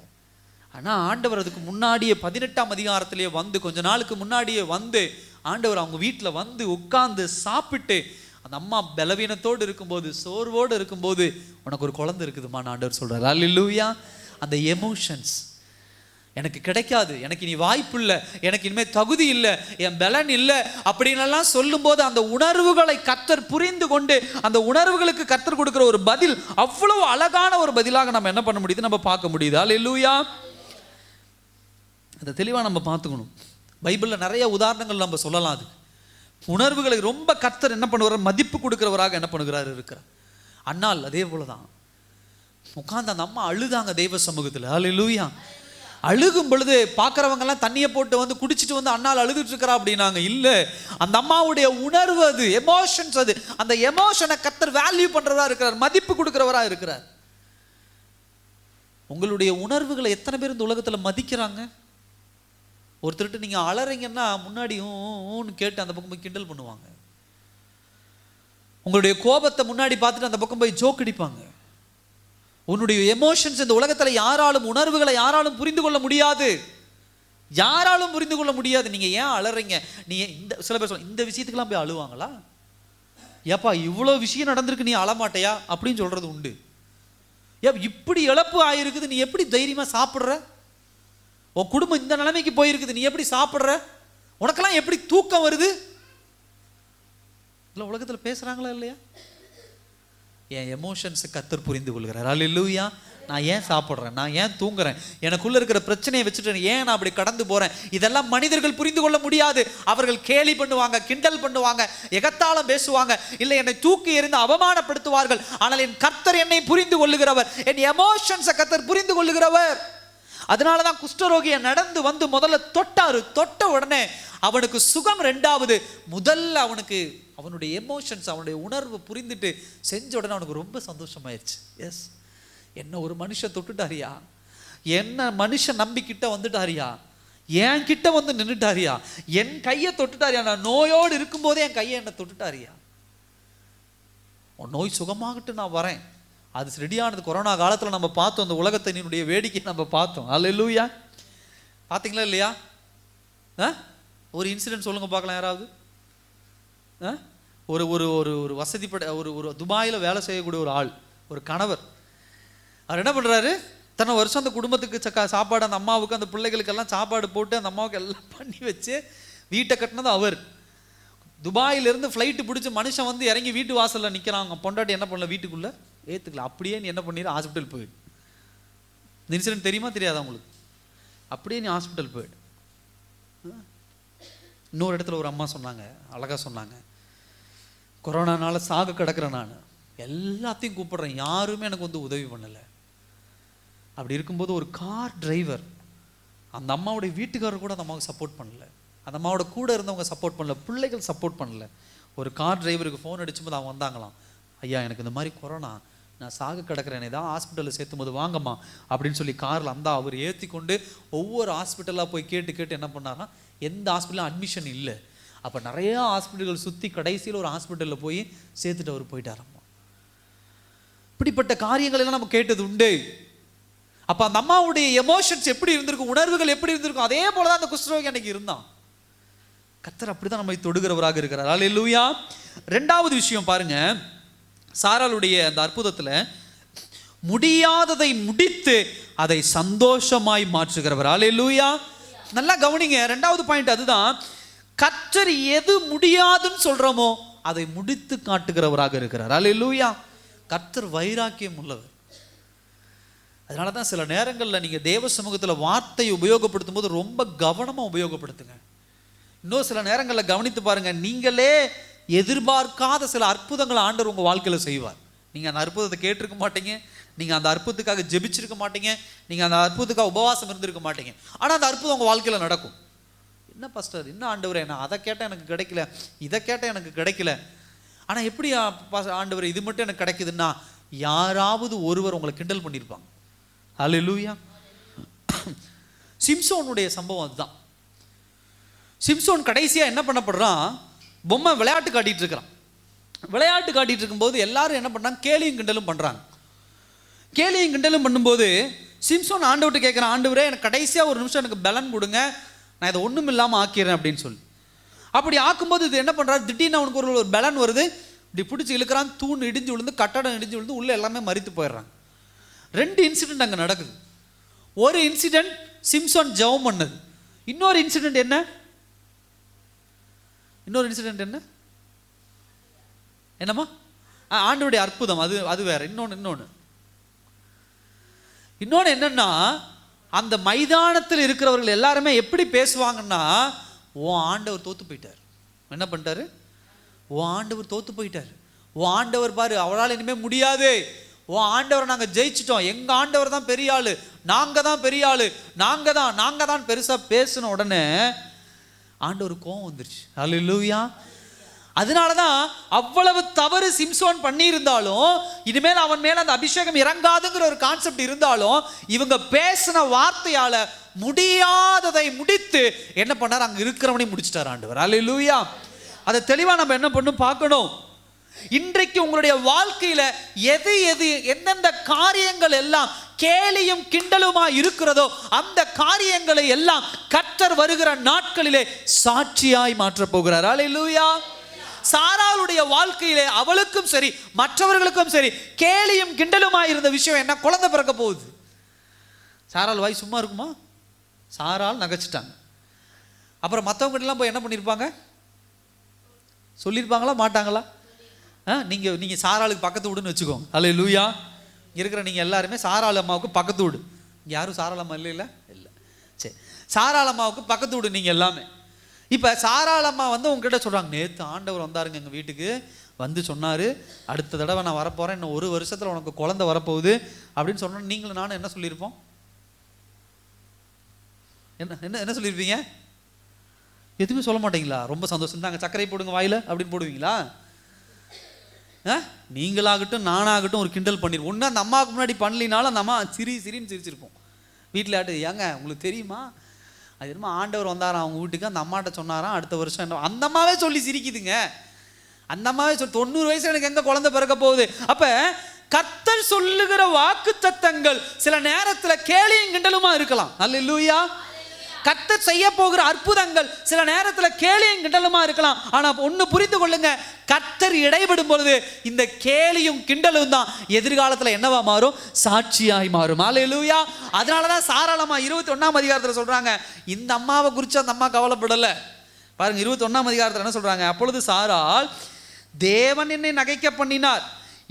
Speaker 3: ஆனா ஆண்டவர் அதுக்கு முன்னாடியே 18ஆம் அதிகாரத்திலேயே வந்து, கொஞ்ச நாளுக்கு முன்னாடியே வந்து ஆண்டவர் அவங்க வீட்டில் வந்து உட்கார்ந்து சாப்பிட்டு, அந்த அம்மா பலவீனத்தோடு இருக்கும்போது, சோர்வோடு இருக்கும்போது, உனக்கு ஒரு குழந்தை இருக்குதுமா ஆண்டவர் சொல்றாரு. அல்லேலூயா. அந்த எமோஷன்ஸ் எனக்கு கிடைக்காது, எனக்கு இனி வாய்ப்பு இல்லை, எனக்கு இனிமேல் தகுதி இல்லை, என் பலன் இல்லை அப்படின்னெல்லாம் சொல்லும்போது அந்த உணர்வுகளை கர்த்தர் புரிந்து கொண்டு அந்த உணர்வுகளுக்கு கர்த்தர் கொடுக்குற ஒரு பதில் அவ்வளவு அழகான ஒரு பதிலாக நம்ம என்ன பண்ண முடியுது, நம்ம பார்க்க முடியுது. அல்லேலூயா. அதை தெளிவாக நம்ம பார்த்துக்கணும். பைபிளில் நிறைய உதாரணங்கள் நம்ம சொல்லலாம். அது உணர்வுகளை ரொம்ப கர்த்தர் என்ன பண்ணுவார், மதிப்பு கொடுக்கிறவராக என்ன பண்ணுகிறார் இருக்கிறார். அண்ணால் அதே போலதான் உட்கார்ந்து அந்த அம்மா அழுதாங்க தெய்வ சமூகத்தில். அல்லேலூயா. அழுகும் பொழுது பார்க்குறவங்க எல்லாம் தண்ணியை போட்டு வந்து குடிச்சிட்டு வந்து அண்ணால் அழுதுட்டு இருக்கிறா அப்படின்னாங்க. இல்லை, அந்த அம்மாவுடைய உணர்வு அது, எமோஷன்ஸ் அது. அந்த எமோஷனை கர்த்தர் வேல்யூ பண்றவரா இருக்கிறார், மதிப்பு கொடுக்கிறவரா இருக்கிறார். உங்களுடைய உணர்வுகளை எத்தனை பேர் இந்த உலகத்தில் மதிக்கிறாங்க? ஒருத்தர்கிட்ட நீங்கள் அலறீங்கன்னா முன்னாடி ஊன்னு கேட்டு அந்த பக்கம் போய் கிண்டல் பண்ணுவாங்க. உங்களுடைய கோபத்தை முன்னாடி பார்த்துட்டு அந்த பக்கம் போய் ஜோக் அடிப்பாங்க. உன்னுடைய எமோஷன்ஸ் இந்த உலகத்தில் யாராலும், உணர்வுகளை யாராலும் புரிந்து கொள்ள முடியாது, யாராலும் புரிந்து கொள்ள முடியாது. நீங்கள் ஏன் அலறீங்க, நீ சில பேர் சொல்ல இந்த விஷயத்துக்கெல்லாம் போய் அழுவாங்களா, ஏப்பா இவ்வளோ விஷயம் நடந்திருக்கு நீ அழமாட்டையா அப்படின்னு சொல்றது உண்டு. ஏன் இப்படி இழப்பு ஆயிருக்குது, நீ எப்படி தைரியமாக சாப்பிட்ற, உன் குடும்பம் இந்த நிலைமைக்கு போயிருக்குது, நீ எப்படி சாப்பிட்ற, உனக்கெல்லாம் எப்படி தூக்கம் வருது, இல்லை உலகத்தில் பேசுகிறாங்களா இல்லையா? என் எமோஷன்ஸை கர்த்தர் புரிந்து கொள்கிறார். அல்லேலூயா. நான் ஏன் சாப்பிட்றேன், நான் ஏன் தூங்குறேன், எனக்குள்ள இருக்கிற பிரச்சனையை வச்சுட்டு ஏன் நான் அப்படி கடந்து போறேன், இதெல்லாம் மனிதர்கள் புரிந்து கொள்ள முடியாது. அவர்கள் கேலி பண்ணுவாங்க, கிண்டல் பண்ணுவாங்க, எகத்தாளம் பேசுவாங்க, இல்லை என்னை தூக்கி எறிந்து அவமானப்படுத்துவார்கள். ஆனால் என் கர்த்தர் என்னை புரிந்து கொள்ளுகிறவர், என் எமோஷன்ஸை கர்த்தர் புரிந்து கொள்ளுகிறவர். அதனாலதான் குஷ்டரோகியை நடந்து வந்து முதல்ல தொட்டாரு. தொட்ட உடனே அவனுக்கு சுகம். ரெண்டாவது, முதல்ல அவனுக்கு அவனுடைய எமோஷன்ஸ், அவனுடைய உணர்வு புரிந்துட்டு செஞ்ச உடனே அவனுக்கு ரொம்ப சந்தோஷமாயிருச்சு. எஸ், என்ன ஒரு மனுஷன் தொட்டுட்டாரியா, என்ன மனுஷன் நம்பிக்கிட்ட வந்துட்டாரியா, என் கிட்ட வந்து நின்றுட்டாரியா, என் கையை தொட்டுட்டாரியா, நான் நோயோடு இருக்கும்போதே என் கையை என்ன தொட்டுட்டாரியா, உன் நோய் சுகமாகட்டு நான் வரேன். அது ரெடியானது கொரோனா காலத்தில் நம்ம பார்த்தோம், அந்த உலகத்தினுடைய வேடிக்கை நம்ம பார்த்தோம். அல்லேலூயா. பார்த்தீங்களா இல்லையா? ஒரு இன்சிடென்ட் சொல்லுங்க பார்க்கலாம் யாராவது. ஒரு ஒரு ஒரு ஒரு வசதிப்பட ஒரு துபாயில் வேலை செய்யக்கூடிய ஒரு ஆள், ஒரு கணவர், அவர் என்ன பண்ணுறாரு, இத்தனை வருஷம் அந்த குடும்பத்துக்கு சாப்பாடு, அந்த அம்மாவுக்கு அந்த பிள்ளைகளுக்கெல்லாம் சாப்பாடு போட்டு அந்த அம்மாவுக்கு எல்லாம் பண்ணி வச்சு வீட்டை கட்டினது அவர். துபாயிலிருந்து ஃப்ளைட்டு பிடிச்சி மனுஷன் வந்து இறங்கி வீட்டு வாசலில் நிற்கிறாங்க. பொண்டாட்டி என்ன பண்ணல, வீட்டுக்குள்ளே ஏற்றுக்கல. அப்படியே நீ என்ன பண்ணிடு, ஹாஸ்பிட்டல் போயிடு. இந்த இன்சிடென்ட் தெரியுமா தெரியாதா உங்களுக்கு? அப்படியே நீ ஹாஸ்பிட்டல் போயிடு. இன்னொரு இடத்துல ஒரு அம்மா சொன்னாங்க, அழகாக சொன்னாங்க, கொரோனானால சாக கிடக்கிறேன், நான் எல்லாத்தையும் கூப்பிடுறேன், யாருமே எனக்கு வந்து உதவி பண்ணலை. அப்படி இருக்கும்போது ஒரு கார் டிரைவர், அந்த அம்மாவுடைய வீட்டுக்காரர் கூட அந்த அம்மாவுக்கு சப்போர்ட் பண்ணல, அந்த அம்மாவோட கூட இருந்தவங்க சப்போர்ட் பண்ணல, பிள்ளைகள் சப்போர்ட் பண்ணல. ஒரு கார் டிரைவருக்கு ஃபோன் அடிச்சும்போது அவங்க வந்தாங்களாம், ஐயா எனக்கு இந்த மாதிரி கொரோனா, நான் சாக கிடக்கிறேன், ஏதாவது ஹாஸ்பிட்டலில் சேர்த்தும் போது வாங்கம்மா அப்படின்னு சொல்லி காரில் அந்த அவர் ஏற்றி கொண்டு ஒவ்வொரு ஹாஸ்பிட்டலாக போய் கேட்டு என்ன பண்ணாரா, எந்த ஹாஸ்பிட்டலும் அட்மிஷன் இல்லை. அப்போ நிறையா ஹாஸ்பிட்டல்கள் சுற்றி கடைசியில் ஒரு ஹாஸ்பிட்டலில் போய் சேர்த்துட்டு அவர் போயிட்டாரம்மா. இப்படிப்பட்ட காரியங்கள் எல்லாம் நம்ம கேட்டது உண்டு. அப்போ அந்த அம்மாவுடைய எமோஷன்ஸ் எப்படி இருந்திருக்கும், உணர்வுகள் எப்படி இருந்திருக்கும், அதே போல தான் அந்த குஷ்டரோகி அன்னைக்கு இருந்தான். கர்த்தர் அப்படிதான் நம்மை தொடுகிறவராக இருக்கிறார். அல்லேலூயா. ரெண்டாவது விஷயம் பாருங்க, சாராளுடைய அந்த அற்புதத்தில் முடியாததை முடித்து அதை சந்தோஷமாய் மாற்றுகிறவர். அல்லேலூயா. நல்லா கவனிங்க, ரெண்டாவது பாயிண்ட் அதுதான். கர்த்தர் எது முடியாதுன்னு சொல்றோமோ அதை முடித்து காட்டுகிறவராக இருக்கிறார். அல்லேலூயா. கர்த்தர் வைராக்கியம் உள்ளவர். அதனால தான் சில நேரங்களில் நீங்கள் தேவ சமூகத்தில் வார்த்தையை உபயோகப்படுத்தும் போது ரொம்ப கவனமாக உபயோகப்படுத்துங்க. இன்னும் சில நேரங்களில் கவனித்து பாருங்க, நீங்களே எதிர்பார்க்காத சில அற்புதங்களை ஆண்டவர் உங்கள் வாழ்க்கையில் செய்வார். நீங்கள் அந்த அற்புதத்தை கேட்டிருக்க மாட்டீங்க, நீங்கள் அந்த அற்புதத்துக்காக ஜெபிச்சிருக்க மாட்டீங்க, நீங்கள் அந்த அற்புதத்துக்காக உபவாசம் இருந்திருக்க மாட்டீங்க. ஆனால் அந்த அற்புதம் உங்கள் வாழ்க்கையில் நடக்கும். என்ன பாஸ்டர், என்ன ஆண்டவரே, நான் அதை கேட்டால் எனக்கு கிடைக்கல, இதை கேட்டால் எனக்கு கிடைக்கல, ஆனால் எப்படி ஆண்டவர் இது மட்டும் எனக்கு கிடைக்குதுன்னா, யாராவது ஒருவர் உங்களை கிண்டல் பண்ணியிருப்பாங்க. அல்லேலூயா. சிம்சோனுடைய சம்பவம் அதுதான். சிம்சோன் கடைசியாக என்ன பண்ணப்படுறான், பொம்மை விளையாட்டு காட்டிட்டு இருக்கிறான். விளையாட்டு காட்டிட்டு இருக்கும்போது எல்லாரும் என்ன பண்ணுறாங்க, கேலியும் கிண்டலும் பண்ணுறாங்க. கேலியும் கிண்டலும் பண்ணும்போது சிம்சோன் ஆண்டவர்கிட்ட கேட்குறான், ஆண்டவரே எனக்கு கடைசியாக ஒரு நிமிஷம் எனக்கு பலன் கொடுங்க, நான் இதை ஒன்றும் இல்லாமல் ஆக்கிறேன் அப்படின்னு சொல்லி. அப்படி ஆக்கும்போது இது என்ன பண்ணுறாரு, திடீர்னு அவனுக்கு ஒரு பலன் வருது, இப்படி பிடிச்சி இழுக்கிறான், தூண் இடிஞ்சு விழுந்து, கட்டடம் இடிஞ்சு விழுந்து, உள்ளே எல்லாமே மறித்து போயிடுறாங்க. 2 இன்சிடென்ட் அங்கே நடக்குது. ஒரு இன்சிடென்ட் சிம்சோன் ஜெபம் பண்ணது, இன்னொரு இன்சிடென்ட் என்ன, என்னம்மா, ஆண்டவருடைய அற்புதம், அது வேற. இன்னொன்று என்னன்னா, அந்த மைதானத்தில் இருக்கிறவர்கள் எல்லாருமே எப்படி பேசுவாங்கன்னா, ஓ ஆண்டவர் தோத்து போயிட்டார். என்ன பண்ணிட்டாரு, ஓ ஆண்டவர் தோத்து போயிட்டார், ஓ ஆண்டவர் பாரு அவரால் இனிமே முடியாது, ஓ ஆண்டவரை நாங்கள் ஜெயிச்சிட்டோம், எங்கள் ஆண்டவர் தான் பெரிய ஆளு, நாங்கள் தான் பெரிய ஆளு, நாங்கள் தான் பெருசாக பேசின உடனே ஆண்டவர் கோவம் வந்துருச்சு. அல்லேலூயா. அதனால தான் அவ்வளவு தவறு சிம்சோன் பண்ணியிருந்தாலும், இனிமேல் அவன் மேல அந்த அபிஷேகம் இறங்காதுங்கிற ஒரு கான்செப்ட் இருந்தாலும், இவங்க பேசின வார்த்தையால முடியாததை முடித்து என்ன பண்ணார், அங்க இருக்கிறவனை முடிச்சிட்டார் ஆண்டவர். அல்லேலூயா. அதை தெளிவா நம்ம என்ன பண்ணணும் பார்க்கணும். இன்றைக்கு உங்களுடைய வாழ்க்கையில எந்தெந்த காரியங்கள் எல்லாம் கேலியும் கிண்டலுமா இருக்கிறதோ அந்த காரியங்களை எல்லாம் கர்த்தர் வருகிற நாட்களிலே சாட்சியாய் மாற்றப் போகிறார். அல்லேலூயா. சாராளுடைய வாழ்க்கையிலே அவளுக்கும் சரி மற்றவர்களுக்கும் சரி கேலியும் கிண்டலுமா இருந்த விஷயம் என்ன, குழந்தை பிறக்க போகுது. சாராள் வாய் சும்மா இருக்குமா? சாராள் நகைச்சிட்டாங்க. அப்புறம் மற்றவங்க எல்லாம் போய் என்ன பண்ணியிருப்பாங்க, சொல்லியிருப்பாங்களா மாட்டாங்களா? நீங்கள் சாராளுக்கு பக்கத்து வீடுன்னு வச்சுக்கோங்க. அல்லேலூயா. இருக்கிற நீங்கள் எல்லாருமே சாராள் அம்மாவுக்கு பக்கத்து வீடு. இங்கே யாரும் சாராள் அம்மா இல்லை சரி, சாராள் அம்மாவுக்கு பக்கத்து வீடு நீங்கள் எல்லாமே. இப்போ சாராள் அம்மா வந்து உங்ககிட்ட சொல்கிறாங்க, நேற்று ஆண்டவர் வந்தாருங்க எங்கள் வீட்டுக்கு, வந்து சொன்னார் அடுத்த தடவை நான் வரப்போகிறேன், இன்னும் 1 வருஷத்தில் உனக்கு குழந்தை வரப்போகுது அப்படின்னு சொன்னோம். நீங்களும் நானும் என்ன சொல்லியிருப்போம், என்ன சொல்லியிருப்பீங்க? எதுவுமே சொல்ல மாட்டீங்களா? ரொம்ப சந்தோஷம் தாங்க, சர்க்கரை போடுங்க வாயில் அப்படின்னு போடுவீங்களா? நீங்களாகட்டும் நானாகட்டும் ஒரு கிண்டல் பண்ணிருப்போம். ஒன்று அந்த அம்மாவுக்கு முன்னாடி பண்ணலினாலும் அந்த அம்மா சிரின்னு சிரிச்சிருப்போம். வீட்டில் ஆட்டு ஏங்க உங்களுக்கு தெரியுமா, அது என்னமோ ஆண்டவர் வந்தாராம் அவங்க வீட்டுக்கு, அந்த அம்மாட்ட சொன்னாராம் அடுத்த வருஷம் என்ன, அந்த அம்மாவே சொல்லி சிரிக்குதுங்க. அந்த அம்மாவே 90 வயசு எனக்கு எங்க குழந்தை பிறக்க போகுது. அப்ப கர்த்தர் சொல்லுகிற வாக்கு தத்தங்கள் சில நேரத்துல கேலியும் கிண்டலுமா இருக்கலாம். அல்லேலூயா. கர்த்தர் செய்ய போகிற அற்புதங்கள் சில நேரத்துல கேலியும் கிண்டலுமா இருக்கலாம். ஆனா ஒண்ணு புரிந்து கொள்ளுங்க, கர்த்தர் இடைபடும் பொழுது இந்த கேலியும் கிண்டலும் தான் எதிர்காலத்துல என்னவா மாறும், சாட்சியாய் மாறும். அல்லேலூயா. அதனாலதான் சாராளமா 21ஆம் அதிகாரத்துல சொல்றாங்க, இந்த அம்மாவை குறித்து அந்த அம்மா கவலைப்படல. பாருங்க 21ஆம் அதிகாரத்துல என்ன சொல்றாங்க, அப்பொழுது சாராள், தேவன் என்னை நகைக்க பண்ணினார்,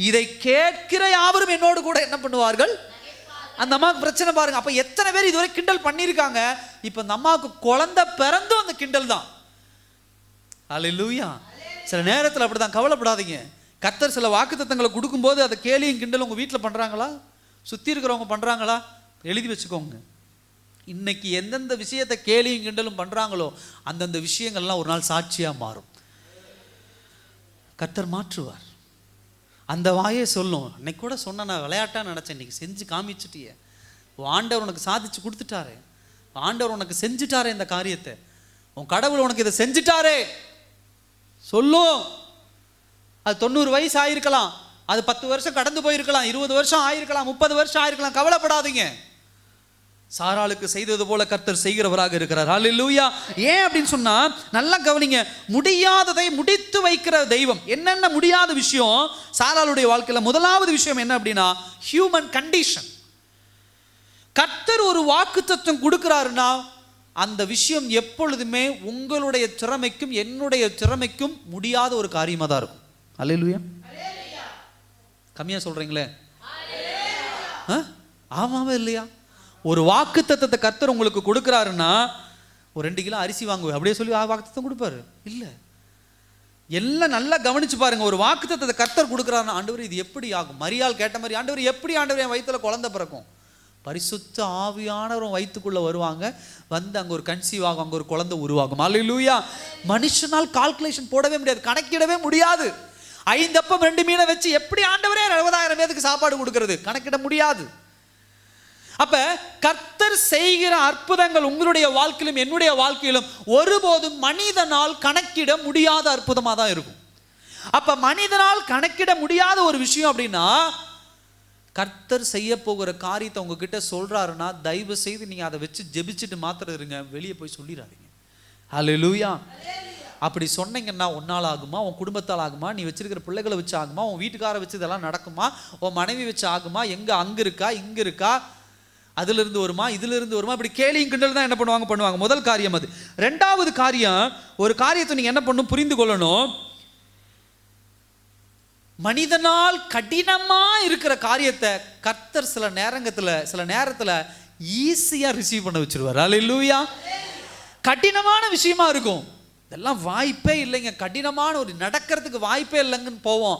Speaker 3: இதை கேட்கிற யாவரும் என்னோடு கூட என்ன பண்ணுவார்கள். அந்த அம்மாவுக்கு பிரச்சனை பாருங்க. அப்ப எத்தனை பேர் இதுவரை கிண்டல் பண்ணியிருக்காங்க, இப்ப அந்த அம்மாவுக்கு குழந்தை பிறந்தும் அந்த கிண்டல் தான். அல்லேலூயா. சில நேரத்தில் அப்படிதான், கவலைப்படாதீங்க. கர்த்தர் சில வாக்குத்தத்தங்களை கொடுக்கும்போது அதை கேலியும் கிண்டல் உங்க வீட்டில் பண்றாங்களா, சுத்தி இருக்கிறவங்க பண்றாங்களா, எழுதி வச்சுக்கோங்க. இன்னைக்கு எந்தெந்த விஷயத்தை கேலியும் கிண்டலும் பண்றாங்களோ அந்தந்த விஷயங்கள்லாம் ஒரு நாள் சாட்சியா மாறும். கர்த்தர் மாற்றுவார். அந்த வாயே சொல்லும், அன்னைக்கு கூட சொன்ன, நான் விளையாட்டா நினைச்சேன், இன்னைக்கு செஞ்சு காமிச்சிட்டியே, ஆண்டவர் உனக்கு சாதிச்சு கொடுத்துட்டாரே, ஆண்டவர் உனக்கு செஞ்சுட்டாரே இந்த காரியத்தை, உன் கடவுள் உனக்கு இதை செஞ்சுட்டாரே சொல்லும். அது 90 வயசு ஆயிருக்கலாம், அது 10 வருஷம் கடந்து போயிருக்கலாம், 20 வருஷம் ஆயிருக்கலாம், 30 வருஷம் ஆயிருக்கலாம். கவலைப்படாதீங்க. சாராளுக்கு செய்தது போல கர்த்தர் செய்கிறவராக இருக்கிறார். அல்லேலூயா. ஏன் அப்படின்னு சொன்னா நல்லா கவனிங்க, முடியாததை முடித்து வைக்கிற தெய்வம். என்னென்ன முடியாத விஷயம் சாராளுடைய வாழ்க்கையில, முதலாவது விஷயம் என்ன அப்படின்னா ஹியூமன் கண்டிஷன். கர்த்தர் ஒரு வாக்குத்தத்தம் கொடுக்கிறாருன்னா அந்த விஷயம் எப்பொழுதுமே உங்களுடைய திறமைக்கும் என்னுடைய திறமைக்கும் முடியாத ஒரு காரியமா தான் இருக்கும். அல்லேலூயா. கம்மியா சொல்றீங்களே, ஆமாவே இல்லையா? ஒரு வாக்குத்தத்தத்தை கர்த்தர் உங்களுக்கு கொடுக்குறாருன்னா, ஒரு 2 கிலோ அரிசி வாங்குவேன் அப்படியே சொல்லி வாக்குத்தத்தம் கொடுப்பாரு இல்ல. எல்லாம் நல்லா கவனிச்சு பாருங்க. ஒரு வாக்குத்தத்தத்தை கர்த்தர் கொடுக்குறாருன்னா, ஆண்டவர் இது எப்படி ஆகும்? மரியாள் கேட்ட மாதிரி, ஆண்டவர் எப்படி ஆண்டவர் என் வயிற்றுல குழந்தை பிறக்கும்? பரிசுத்த ஆவியானவரும் வயிற்றுக்குள்ள வருவாங்க, வந்து அங்க ஒரு கன்சீவ் ஆகும், அங்க ஒரு குழந்தை உருவாகும். அல்லேலூயா. மனுஷனால் கால்குலேஷன் போடவே முடியாது, கணக்கிடவே முடியாது. 5 அப்பம் 2 மீனை வச்சு எப்படி ஆண்டவரே 60,000 பேருக்கு சாப்பாடு கொடுக்கிறது? கணக்கிட முடியாது. அப்ப கர்த்தர் செய்கிற அற்புதங்கள் உங்களுடைய வாழ்க்கையிலும் என்னுடைய வாழ்க்கையிலும் ஒருபோதும் மனிதனால் கணக்கிட முடியாத அற்புதமா தான் இருக்கும். அப்ப மனிதனால் கணக்கிட முடியாத ஒரு விஷயம் அப்படின்னா, கர்த்தர் செய்ய போகிற காரியத்தை உங்ககிட்ட சொல்றாருன்னா தயவு செய்து நீங்க அதை வச்சு ஜெபிச்சுட்டு மாத்திரம் இருங்க, வெளியே போய் சொல்லிடாதீங்க. அல்லேலூயா. அப்படி சொன்னீங்கன்னா உன்னால் ஆகுமா, உன் குடும்பத்தால் ஆகுமா, நீ வச்சிருக்கிற பிள்ளைகளை வச்சு ஆகுமா, உன் வீட்டுக்கார வச்சு இதெல்லாம் நடக்குமா, உன் மனைவி வச்சு ஆகுமா, எங்க அங்க இருக்கா இங்க இருக்கா, அதுல இருந்து வருமா இதுல இருந்து வருமா, இப்படி கேலியும் கிண்டல் தான் என்ன பண்ணுவாங்க. முதல் காரியம் அது. 2வது காரியம், ஒரு காரியத்தை நீங்க என்ன பண்ணணும் புரிந்து கொள்ளணும். மனிதனால் கடினமா இருக்கிற காரியத்தை கர்த்தர் சில நேரத்துல ஈஸியா ரிசீவ் பண்ண வச்சிருவார். அல்லேலூயா. கடினமான விஷயமா இருக்கும், இதெல்லாம் வாய்ப்பே இல்லைங்க, கடினமான ஒரு நடக்கிறதுக்கு வாய்ப்பே இல்லைங்கன்னு போவோம்,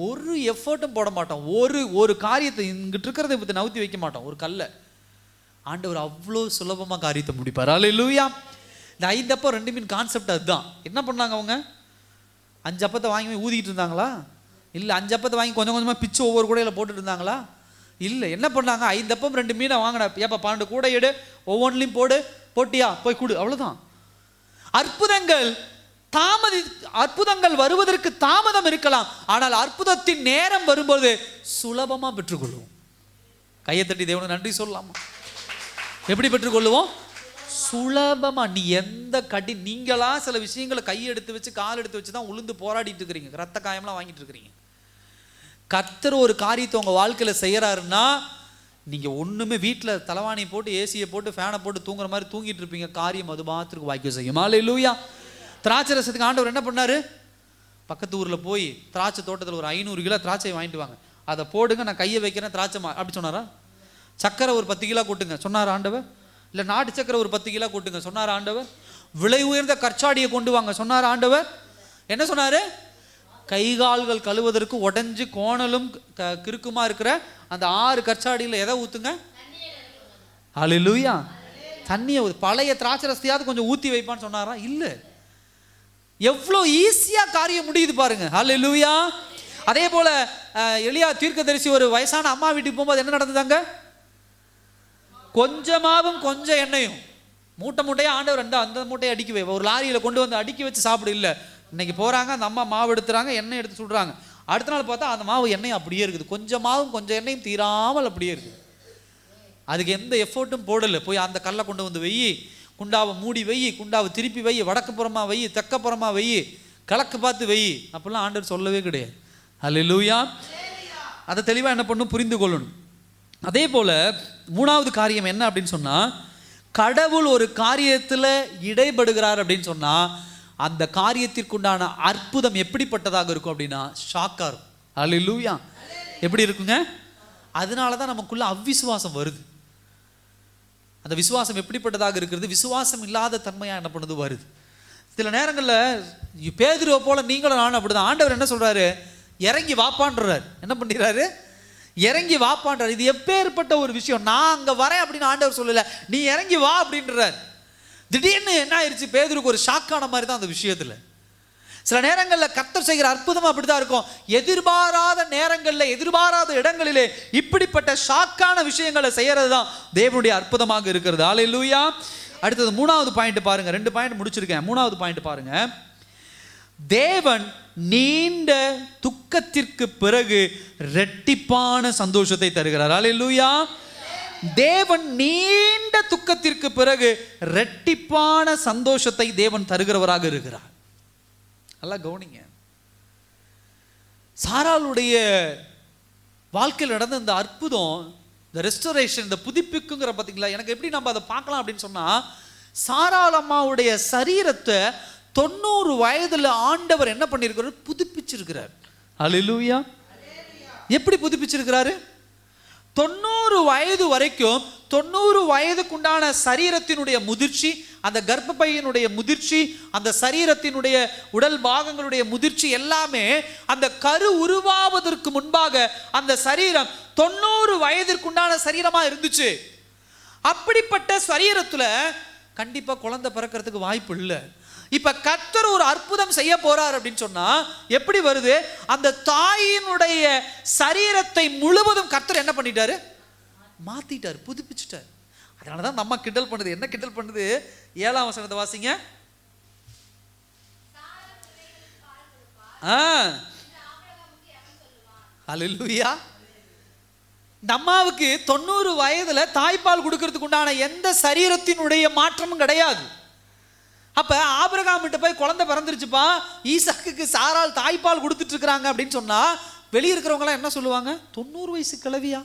Speaker 3: ஒரு எஃபர்ட்டும் போட மாட்டோம், ஒரு காரியத்தை இங்கிட்டு இருக்கிறத பற்றி நவுத்தி வைக்க மாட்டோம். ஒரு கல்லை ஆண்டவர் அவ்வளோ சுலபமாக காரியத்தை முடிப்பார். அல்லேலூயா. இந்த 5 அப்பம் 2 மீன் கான்செப்ட் அதுதான். என்ன பண்ணாங்க அவங்க? 5 அப்பத்தை வாங்கி ஊதிக்கிட்டு இருந்தாங்களா? இல்லை. 5 அப்பத்தை வாங்கி கொஞ்சம் கொஞ்சமாக பிச்சு ஒவ்வொரு கூடையில் போட்டுட்டு இருந்தாங்களா? இல்லை. என்ன பண்ணாங்க? 5 அப்பம் 2 மீனை வாங்கின, ஏப்பா 12 கூடை எடு, ஒவ்வொன்றிலையும் போட்டியா போய் கொடு, அவ்வளோதான். அற்புதங்கள் வருவதற்கு தாமதம் இருக்கலாம், ஆனால் அற்புதத்தின் நேரம் வரும்போது சுலபமா பெற்றுக்கொள்வோம். கையை தட்டி தேவனுக்கு நன்றி சொல்லலாமா? எப்படி பெற்றுக்கொள்வோம்? சுலபமா. நீ எந்த நீங்களா சில விஷயங்களை கையெடுத்து வச்சு கால் எடுத்து வச்சு தான் உளுந்து போராடிட்டு இருக்கிறீங்க, ரத்த காயம்லாம் வாங்கிட்டு இருக்கிறீங்க. கர்த்தர் ஒரு காரியத்தை உங்க வாழ்க்கையில செய்யறாருன்னா, நீங்க ஒண்ணுமே வீட்டில் தலைவாணி போட்டு ஏசியை போட்டு ஃபேனை போட்டு தூங்குற மாதிரி தூங்கிட்டு இருப்பீங்க, காரியம் அது மாத்திரம் வாய்க்க செய்யும். அல்லேலூயா. திராட்சை ரசத்துக்கு ஆண்டவர் என்ன பண்ணாரு? பக்கத்து ஊர்ல போய் திராட்சை தோட்டத்தில் ஒரு 500 கிலோ திராட்சை வாங்கிட்டு வாங்க, அதை போடுங்க, நான் கையை வைக்கிறேன், திராட்சை அப்படி சொன்னாரா? சக்கரை ஒரு 10 கிலோ கூட்டுங்க சொன்னார் ஆண்டவர்? இல்லை நாட்டு சக்கரை ஒரு 10 கிலோ கூட்டுங்க சொன்னார் ஆண்டவர்? விலை உயர்ந்த கற்சாடியை கொண்டு வாங்க சொன்னார் ஆண்டவர்? என்ன சொன்னாரு? கைகால்கள் கழுவதற்கு உடஞ்சி கோணலும் கிறுக்குமா இருக்கிற அந்த 6 கற்சாடியில் எதை ஊத்துங்க? அல்லேலூயா. தண்ணியை பழைய திராட்சை ரசத்தையாவது கொஞ்சம் ஊற்றி வைப்பான்னு சொன்னாரா? இல்லை. எவ்வளோ ஈஸியா காரியம் முடியுது பாருங்க. அல்லேலூயா. அதே போல எலியா தீர்க்கதரிசி ஒரு வயசான அம்மா வீட்டுக்கு போகும்போது என்ன நடந்ததாங்க? கொஞ்சமாவும் கொஞ்சம் எண்ணெயும் மூட்டை மூட்டையாக ஆண்டவர் அந்த மூட்டையை அடிக்கவே ஒரு லாரியில் கொண்டு வந்து அடுக்கி வச்சு சாப்பிட இல்லை. இன்னைக்கு போகிறாங்க, அந்த அம்மா மாவு எடுத்துறாங்க, எண்ணெய் எடுத்து சுடுறாங்க. அடுத்த நாள் பார்த்தா அந்த மாவு எண்ணெய் அப்படியே இருக்குது. கொஞ்சம் மாவும் கொஞ்சம் எண்ணெயும் தீராமல் அப்படியே இருக்குது. அதுக்கு எந்த எஃபோர்ட்டும் போடலை. போய் அந்த கல்லை கொண்டு வந்து வெயி, குண்டாவை மூடி வெயி, குண்டாவை திருப்பி வெயி, வடக்கு புறமா வெயி, தெற்கப்புறமா வெயி, கிழக்கு பார்த்து வெயி, அப்படிலாம் ஆண்டவர் சொல்லவே கிடையாது. அல்லேலூயா. அதை தெளிவாக என்ன பண்ணணும், புரிந்து கொள்ளணும். அதே போல் மூணாவது காரியம் என்ன அப்படின்னு சொன்னால், கடவுள் ஒரு காரியத்தில் இடைபடுகிறார் அப்படின்னு சொன்னால் அந்த காரியத்திற்குண்டான அற்புதம் எப்படிப்பட்டதாக இருக்கும் அப்படின்னா ஷாக்காக இருக்கும். அல்லேலூயா. எப்படி இருக்குங்க? அதனால தான் நமக்குள்ள அவ்விசுவாசம் வருது. அந்த விசுவாசம் எப்படிப்பட்டதாக இருக்கிறது? விசுவாசம் இல்லாத தன்மையாக என்ன பண்ணுது, வருது. சில நேரங்களில் பேதுருவை போல நீங்களும் நானும் அப்படிதான். ஆண்டவர் என்ன சொல்றாரு, இறங்கி வாப்பான்றார். என்ன பண்ணிடுறாரு, இறங்கி வாப்பான்றார். இது எப்பேற்பட்ட ஒரு விஷயம். நான் அங்கே வரேன் அப்படின்னு ஆண்டவர் சொல்லலை, நீ இறங்கி வா அப்படின்றார். திடீர்னு என்ன ஆயிடுச்சு, பேதுருக்கு ஒரு ஷாக்கான மாதிரி தான் அந்த விஷயத்தில். சில நேரங்களில் கர்த்தர் செய்கிற அற்புதம் அப்படிதான் இருக்கும். எதிர்பாராத நேரங்களில், எதிர்பாராத இடங்களிலே இப்படிப்பட்ட ஷாக்கான விஷயங்களை செய்யறது தான் தேவனுடைய அற்புதமாக இருக்கிறது. அல்லேலூயா. அடுத்தது மூணாவது பாயிண்ட் பாருங்க. 2 பாயிண்ட் முடிச்சிருக்கேன். மூணாவது பாயிண்ட் பாருங்க. தேவன் நீண்ட துக்கத்திற்கு பிறகு இரட்டிப்பான சந்தோஷத்தை தருகிறார். அல்லேலூயா. தேவன் நீண்ட துக்கத்திற்கு பிறகு இரட்டிப்பான சந்தோஷத்தை தேவன் தருகிறவராக இருக்கிறார். நல்லா கவனிங்க. சாராளுடைய வாழ்க்கையில் நடந்த இந்த அற்புதம், இந்த ரெஸ்டரேஷன், இந்த புதுப்பிக்குங்கிற பார்த்தீங்களா, எனக்கு எப்படி நம்ம அதை பார்க்கலாம் அப்படின்னு சொன்னால், சாராள் அம்மாவுடைய சரீரத்தை 90 வயதில் ஆண்டவர் என்ன பண்ணியிருக்கிறார், புதுப்பிச்சிருக்கிறார். அல்லேலூயா. எப்படி புதுப்பிச்சிருக்கிறாரு? 90 வயது வரைக்கும் 90 வயதுக்குண்டான சரீரத்தினுடைய முதிர்ச்சி, அந்த கர்ப்பப்பையினுடைய முதிர்ச்சி, அந்த சரீரத்தினுடைய உடல் பாகங்களுடைய முதிர்ச்சி எல்லாமே அந்த கரு உருவாவதற்கு முன்பாக அந்த சரீரம் 90 வயதிற்குண்டான சரீரமா இருந்துச்சு. அப்படிப்பட்ட சரீரத்துல கண்டிப்பா குழந்தை பிறக்கிறதுக்கு வாய்ப்பு இல்லை. இப்ப கர்த்தர் ஒரு அற்புதம் செய்ய போறார் அப்படின்னு சொன்னா எப்படி வருது, அந்த தாயினுடைய சரீரத்தை முழுவதும் கர்த்தர் என்ன பண்ணிட்டாரு, மாத்திட்டார், புதுப்பிச்சுட்டார். அதனாலதான் நம்ம கிண்டல் பண்ணுது. என்ன கிண்டல் பண்ணுது? 7ஆம் வசனத்தை வாசிங்க. அல்லேலூயா. நம்மாவுக்கு 90 வயதுல தாய்ப்பால் கொடுக்கறதுக்கு உண்டான எந்த சரீரத்தினுடைய மாற்றமும் கிடையாது. அப்ப ஆபிரகாம் கிட்ட போய் குழந்தை பிறந்துருச்சுப்பா, ஈசாக்குக்கு சாராள் தாய்ப்பால் கொடுத்துட்டு இருக்கிறாங்க அப்படின்னு சொன்னா வெளியே இருக்கிறவங்க எல்லாம் என்ன சொல்லுவாங்க, 90 வயசு கிழவியா,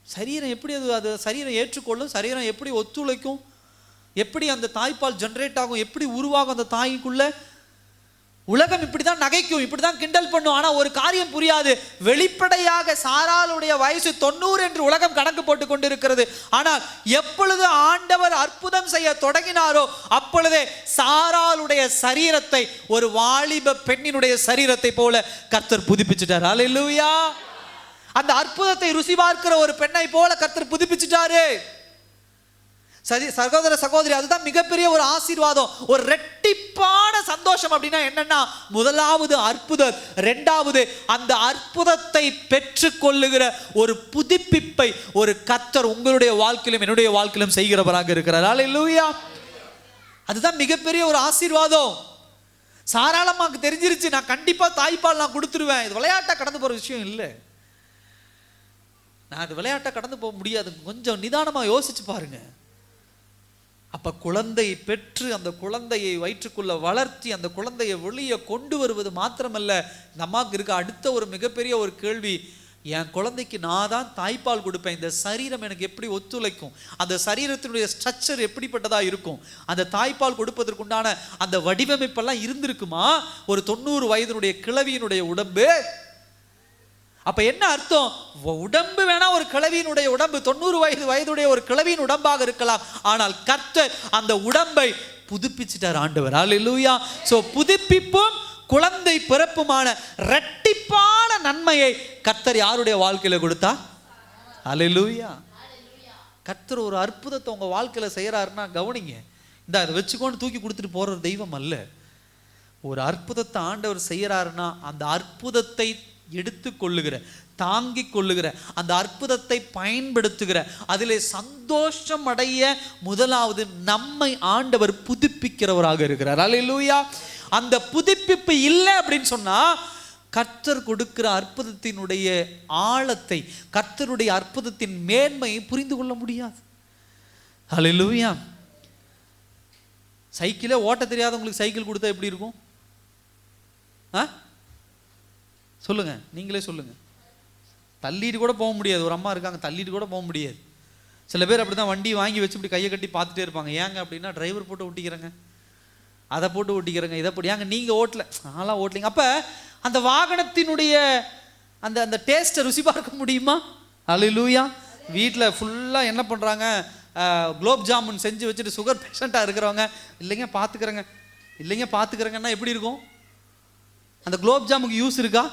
Speaker 3: சரீரம் எப்படி அது சரீரம் ஏற்றுக்கொள்ளும், சரீரம் எப்படி ஒத்துழைக்கும், எப்படி அந்த தாய்ப்பால் ஜென்ரேட் ஆகும், எப்படி உருவாகும் அந்த தாய்க்குள்ள. உலகம் இப்படிதான் நகைக்கும், இப்படிதான் கிண்டல் பண்ணும். ஆனா ஒரு காரியம் புரியாது, வெளிப்படையாக சாராளுடைய வயசு 90 என்று உலகம் கணக்கு போட்டு கொண்டிருக்கிறது. ஆனால் எப்பொழுது ஆண்டவர் அற்புதம் செய்ய தொடங்கினாரோ அப்பொழுதே சாராளுடைய சரீரத்தை ஒரு வாலிப பெண்ணினுடைய சரீரத்தை போல கர்த்தர் புதுப்பிச்சுட்டார். அல்லேலூயா. அந்த அற்புதத்தை ருசி பார்க்கிற ஒரு பெண்ணை போல கர்த்தர் புதுப்பிச்சுட்டாரு. சகோதர சகோதரி, அதுதான் மிகப்பெரிய ஒரு ஆசீர்வாதம், ஒரு இரட்டிப்பான சந்தோஷம். அப்படின்னா என்னன்னா, முதலாவது அற்புதம், இரண்டாவது அந்த அற்புதத்தை பெற்றுக் கொள்ளுகிற ஒரு புதுப்பிப்பை ஒரு கர்த்தர் உங்களுடைய வாழ்க்கையிலும் என்னுடைய வாழ்க்கையிலும் செய்கிறவராக இருக்கிறார். அல்லேலூயா. அதுதான் மிகப்பெரிய ஒரு ஆசீர்வாதம். சாராளமாக்கு தெரிஞ்சிருச்சு, நான் கண்டிப்பா தாய்ப்பால் நான் கொடுத்துருவேன். இது விளையாட்டா கடந்து போற விஷயம் இல்லை. நான் அது விளையாட்டா கடந்து போக முடியாது. கொஞ்சம் நிதானமா யோசிச்சு பாருங்க. அப்ப குழந்தையை பெற்று அந்த குழந்தையை வயிற்றுக்குள்ள வளர்த்தி அந்த குழந்தையை வெளியே கொண்டு வருவது மாத்திரமல்ல, இந்த அம்மாவுக்கு இருக்க அடுத்த ஒரு மிகப்பெரிய ஒரு கேள்வி, என் குழந்தைக்கு நான் தான் தாய்ப்பால் கொடுப்பேன், இந்த சரீரம் எனக்கு எப்படி ஒத்துழைக்கும், அந்த சரீரத்தினுடைய ஸ்ட்ரக்சர் எப்படிப்பட்டதா இருக்கும், அந்த தாய்ப்பால் கொடுப்பதற்குண்டான அந்த வடிவமைப்பெல்லாம் இருந்திருக்குமா ஒரு 90 வயதினுடைய கிழவியினுடைய உடம்பு? அப்ப என்ன அர்த்தம், உடம்பு வேணா ஒரு கிழவியினுடைய உடம்பு, 90 வயதுடைய ஒரு கிழவியின் உடம்பாக இருக்கலாம், ஆனால் கர்த்தர் அந்த உடம்பை புதுப்பிச்சிட்டார் ஆண்டவர். அல்லேலூயா. சோ புதுப்பிப்பும் குழந்தை பிறப்புமான இரட்டிப்பான நன்மையை கர்த்தர் யாருடைய வாழ்க்கையில கொடுத்தா? அல்லேலூயா. கர்த்தர் ஒரு அற்புதத்தை உங்க வாழ்க்கையில செய்யறாருன்னா கவனிங்க. இந்த அதை வச்சுக்கொண்டு தூக்கி கொடுத்துட்டு போற தெய்வம் அல்ல. ஒரு அற்புதத்தை ஆண்டவர் செய்யறாருன்னா அந்த அற்புதத்தை எடுத்து கொள்ளுகிற, தாங்கிக் கொள்ளுகிற, அந்த அற்புதத்தை பயன்படுத்துகிற, அதிலே சந்தோஷம் அடைய முதலாவது நம்மை ஆண்டவர் புதுப்பிக்கிறவராக இருக்கிறார். அல்லேலூயா. அந்த புதுப்பிப்பு இல்லை அப்படின்னு சொன்னா கர்த்தர் கொடுக்கிற அற்புதத்தினுடைய ஆழத்தை, கர்த்தருடைய அற்புதத்தின் மேன்மையை புரிந்து கொள்ள முடியாது. அல்லேலூயா. சைக்கிளே ஓட்ட தெரியாதவங்களுக்கு சைக்கிள் கொடுத்தா எப்படி இருக்கும்? சொல்லுங்க, நீங்களே சொல்லுங்க. தள்ளிட்டு கூட போக முடியாது. ஒரு அம்மா இருக்காங்க, தள்ளிட்டு கூட போக முடியாது. சில பேர் அப்படி தான் வண்டி வாங்கி வச்சு இப்படி கையை கட்டி பார்த்துட்டே இருப்பாங்க. ஏங்க அப்படின்னா, டிரைவர் போட்டு ஒட்டிக்கிறேங்க, அதை போட்டு ஒட்டிக்கிறேங்க, இதை போட்டு. ஏங்க நீங்கள் ஓட்டல, நான்லாம் ஓட்டலிங்க. அப்போ அந்த வாகனத்தினுடைய அந்த அந்த டேஸ்ட்டை ருசி பார்க்க முடியுமா? அல்லேலூயா. வீட்டில் ஃபுல்லாக என்ன பண்ணுறாங்க, குலோப் ஜாமுன் செஞ்சு வச்சுட்டு சுகர் பேஷண்ட்டாக இருக்கிறவங்க, இல்லைங்க பார்த்துக்கிறேங்கன்னா எப்படி இருக்கும்? அந்த குலோப் ஜாமுக்கு யூஸ் இருக்கா?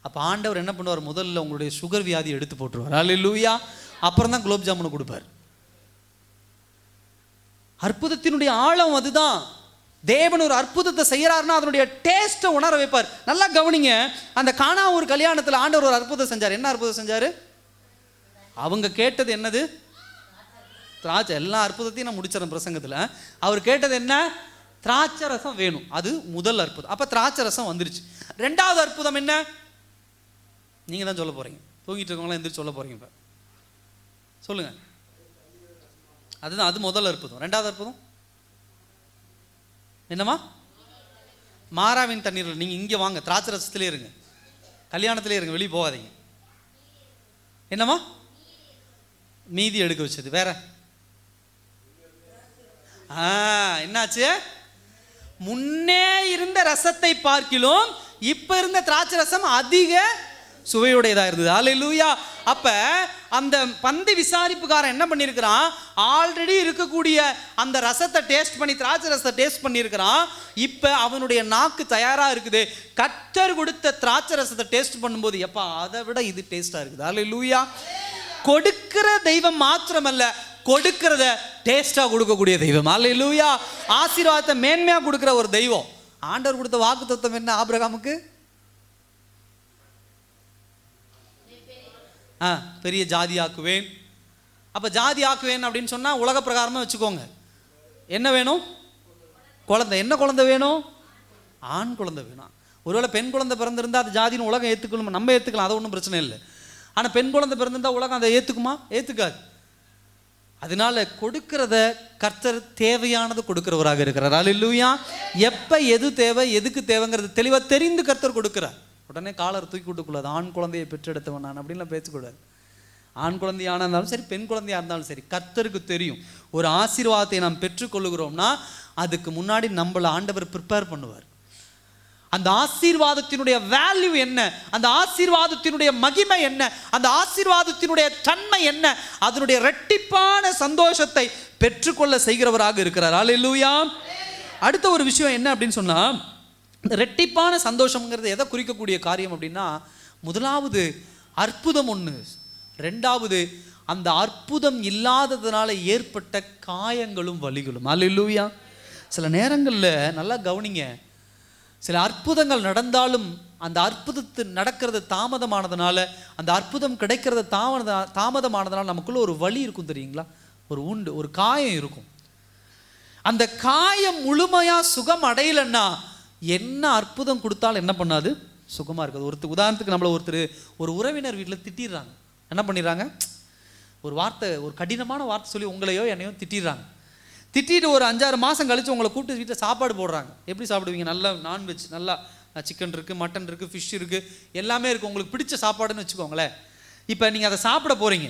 Speaker 3: அப்போ ஆண்டவர் என்ன பண்ணுவார், முதல்ல உங்களுடைய சுகர் வியாதியை எடுத்து போட்டுருவார். அல்லேலூயா. அப்புறம் தான் குலோப் ஜாமுனை கொடுப்பார். அற்புதத்தினுடைய ஆழம் அதுதான். தேவன் ஒரு அற்புதத்தை செய்யறாருன்னா அதனுடைய டேஸ்ட்டை உணர வைப்பார். நல்லா கவனிங்க, அந்த கானா ஒரு கல்யாணத்தில் ஆண்டவர் ஒரு அற்புதம் செஞ்சார். என்ன அற்புதம் செஞ்சாரு? அவங்க கேட்டது என்னது? திராட்சை. எல்லா அற்புதத்தையும் நான் முடிச்சிடறேன் பிரசங்கத்தில். அவர் கேட்டது என்ன? திராட்சை ரசம் வேணும். அது முதல் அற்புதம். அப்போ திராட்சை ரசம் வந்துருச்சு. ரெண்டாவது அற்புதம் என்ன? நீங்கள் தான் சொல்ல போகிறீங்க. தூங்கிட்டு இருக்கவங்களாம் எந்திரிச்சு சொல்ல போகிறீங்க. இப்போ சொல்லுங்கள். அதுதான், அது முதல் அற்புதம். ரெண்டாவது அற்புதம் என்னம்மா? மாறாவின் தண்ணீர். நீங்கள் இங்கே வாங்க, திராட்சை ரசத்திலே இருங்க, கல்யாணத்திலே இருங்க, வெளியே போகாதீங்க. என்னம்மா? மீதி எடுக்க வச்சது. வேற என்னாச்சு? முன்னே இருந்த ரசத்தை பார்க்கிலும் இப்ப இருந்த திராட்சை ரசம் அதிக சுவையுடையதா இருந்தது. அல்லேலூயா. அப்ப அந்த பந்தி விசாரிப்புக்காரன் என்ன பண்ணியிருக்கிறான், ஆல்ரெடி இருக்கக்கூடிய அந்த ரசத்தை டேஸ்ட் பண்ணி, திராட்சை ரசத்தை டேஸ்ட் பண்ணியிருக்கிறான். இப்ப அவனுடைய நாக்கு தயாரா இருக்குது. கர்த்தர் கொடுத்த திராட்சை ரசத்தை டேஸ்ட் பண்ணும்போது, எப்பா அதை விட இது டேஸ்டா இருக்குது. அல்லேலூயா. கொடுக்கிற தெய்வம் மாத்திரமல்ல, கொடுக்கிறத டேஸ்டா கொடுக்கக்கூடிய தெய்வம். அல்லேலூயா. ஆசீர்வாதத்தை மேன்மையா கொடுக்கிற ஒரு தெய்வம். ஆண்டவர் கொடுத்த வாக்குத்தத்தம் என்ன ஆபிரகாமுக்கு? பெரிய ஜாதி ஆக்குவேன். அப்ப ஜாதி ஆக்குவேன் அப்படின்னு சொன்னா உலக பிரகாரமா வச்சுக்கோங்க. என்ன வேணும்? குழந்தை. என்ன குழந்தை வேணும்? ஆண் குழந்தை வேணும். ஒருவேளை பெண் குழந்தை பிறந்திருந்தா அது ஜாதின்னு உலகம் ஏற்றுக்கணும், நம்ம ஏற்றுக்கலாம், அது ஒன்றும் பிரச்சனை இல்லை. ஆனால் பெண் குழந்தை பிறந்திருந்தா உலகம் அதை ஏற்றுக்குமா? ஏற்றுக்காது. அதனால கொடுக்கிறத கர்த்தர் தேவையானது கொடுக்கிறவராக இருக்கிறார். அல்லேலூயா. எப்போ எது தேவை, எதுக்கு தேவைங்கிறது தெளிவாக தெரிந்து கர்த்தர் கொடுக்கிறார். உடனே காலர் தூக்கி விட்டுக்கூடாது. ஆண் குழந்தையை பெற்றெடுத்தவன் நான் அப்படின்லாம் பேசக்கூடாது. ஆண் குழந்தையான இருந்தாலும் சரி, பெண் குழந்தையாக இருந்தாலும் சரி, கர்த்தருக்கு தெரியும். ஒரு ஆசீர்வாதத்தை நாம் பெற்றுக்கொள்ளுகிறோம்னா அதுக்கு முன்னாடி நம்மளை ஆண்டவர் ப்ரிப்பேர் பண்ணுவார். அந்த ஆசீர்வாதத்தினுடைய வேல்யூ என்ன, அந்த ஆசீர்வாதத்தினுடைய மகிமை என்ன, அந்த ஆசீர்வாதத்தினுடைய தன்மை என்ன, அதனுடைய இரட்டிப்பான சந்தோஷத்தை பெற்றுக்கொள்ள செய்கிறவராக இருக்கிறார். அல்லேலூயா. அடுத்த ஒரு விஷயம் என்ன அப்படின்னு சொன்னா, இந்த இரட்டிப்பான சந்தோஷம்ங்கிறது எதை குறிக்கக்கூடிய காரியம் அப்படின்னா, முதலாவது அற்புதம் ஒன்று, ரெண்டாவது அந்த அற்புதம் இல்லாததுனால ஏற்பட்ட காயங்களும் வலிகளும். அல்லேலூயா. சில நேரங்களில் நல்லா கவனிங்க, சில அற்புதங்கள் நடந்தாலும் அந்த அற்புதத்து நடக்கிறது தாமதமானதுனால, அந்த அற்புதம் கிடைக்கிறது தாமதமானதுனால நமக்குள்ள ஒரு வலி இருக்கும் தெரியுங்களா? ஒரு உண்டு, ஒரு காயம் இருக்கும். அந்த காயம் முழுமையா சுகம் அடையலைன்னா என்ன அற்புதம் கொடுத்தாலும் என்ன பண்ணாது, சுகமா இருக்காது. உதாரணத்துக்கு நம்மள ஒரு உறவினர் வீட்டில் திட்டிடுறாங்க. என்ன பண்ணிடுறாங்க, ஒரு வார்த்தை, ஒரு கடினமான வார்த்தை சொல்லி உங்களையோ என்னையோ திட்டிடுறாங்க. திட்டிட்டு ஒரு 5-6 மாதம் கழித்து உங்களை கூப்பிட்டு வீட்டில் சாப்பாடு போடுறாங்க. எப்படி சாப்பிடுவீங்க? நல்லா நான்வெஜ், நல்லா சிக்கன் இருக்குது, மட்டன் இருக்குது, ஃபிஷ் இருக்குது, எல்லாமே இருக்குது, உங்களுக்கு பிடிச்ச சாப்பாடுன்னு வச்சுக்கோங்களேன். இப்போ நீங்கள் அதை சாப்பிட போகிறீங்க.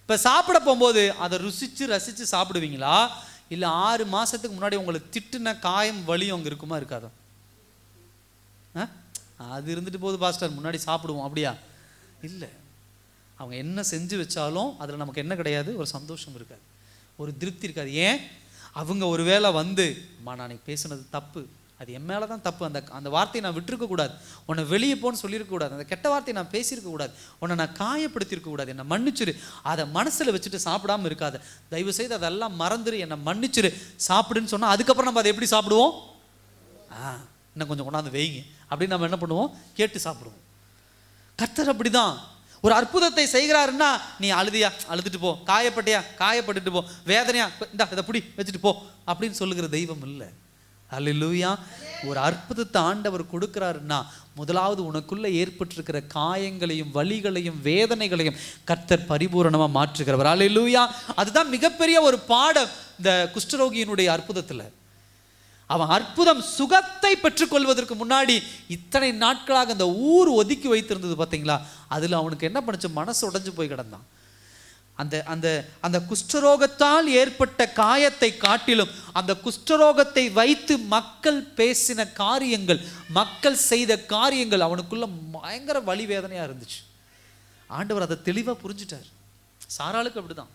Speaker 3: இப்போ சாப்பிட போகும்போது அதை ரசித்து சாப்பிடுவீங்களா, இல்லை 6 மாதத்துக்கு முன்னாடி உங்களை திட்டுன காயம் வலியும் அங்கே இருக்குமா இருக்காதோ? அது இருந்துட்டு போகுது பாஸ்டர், முன்னாடி சாப்பிடுவோம் அப்படியா? இல்லை. அவங்க என்ன செஞ்சு வச்சாலும் அதில் நமக்கு என்ன கிடையாது, ஒரு சந்தோஷம் இருக்காது, ஒரு திருப்தி இருக்காது. ஏன்? அவங்க ஒரு வேளை வந்து, அம்மா நான் பேசுனது தப்பு, அது என் மேலே தான் தப்பு, அந்த வார்த்தையை நான் விட்டுருக்கக்கூடாது, உன்னை வெளியே போன்னு சொல்லியிருக்கக்கூடாது, அந்த கெட்ட வார்த்தையை நான் பேசியிருக்கக்கூடாது, உன்னை நான் காயப்படுத்தியிருக்கக்கூடாது, என்னை மன்னிச்சிரு. அதை மனசில் வச்சுட்டு சாப்பிடாமல் இருக்காது, தயவு செய்து அதெல்லாம் மறந்துரு, என்னை மன்னிச்சிரு, சாப்பிடுன்னு சொன்னால் அதுக்கப்புறம் நம்ம அதை எப்படி சாப்பிடுவோம்? இன்னும் கொஞ்சம் கொண்டாந்து வைங்க அப்படின்னு நம்ம என்ன பண்ணுவோம், கேட்டு சாப்பிடுவோம். கர்த்தர் அப்படிதான். ஒரு அற்புதத்தை செய்கிறாருன்னா நீ அழுதியா அழுதுட்டு போ, காயப்பட்டியா காயப்பட்டுட்டு போ, வேதனையா இதை புடி வச்சுட்டு போ அப்படின்னு சொல்லுகிற தெய்வம் இல்லை. அல்லேலூயா. ஒரு அற்புதத்தை ஆண்டவர் கொடுக்கிறாருன்னா முதலாவது உனக்குள்ள ஏற்பட்டிருக்கிற காயங்களையும் வலிகளையும் வேதனைகளையும் கர்த்தர் பரிபூரணமா மாற்றுகிறவர். அல்லேலூயா. அதுதான் மிகப்பெரிய ஒரு பாடம் இந்த குஷ்டரோகியினுடைய அற்புதத்துல. அவன் அற்புதம் சுகத்தை பெற்றுக்கொள்வதற்கு முன்னாடி இத்தனை நாட்களாக அந்த ஊர் ஒதுக்கி வைத்திருந்தது பார்த்தீங்களா, அதில் அவனுக்கு என்ன பண்ணுச்சு, மனசு உடைஞ்சு போய் கிடந்தான். அந்த அந்த அந்த குஷ்டரோகத்தால் ஏற்பட்ட காயத்தை காட்டிலும் அந்த குஷ்டரோகத்தை வைத்து மக்கள் பேசின காரியங்கள், மக்கள் செய்த காரியங்கள் அவனுக்குள்ள பயங்கர வலி வேதனையாக இருந்துச்சு. ஆண்டவர் அதை தெளிவாக புரிஞ்சுட்டார். சாராளுக்கு அப்படிதான்.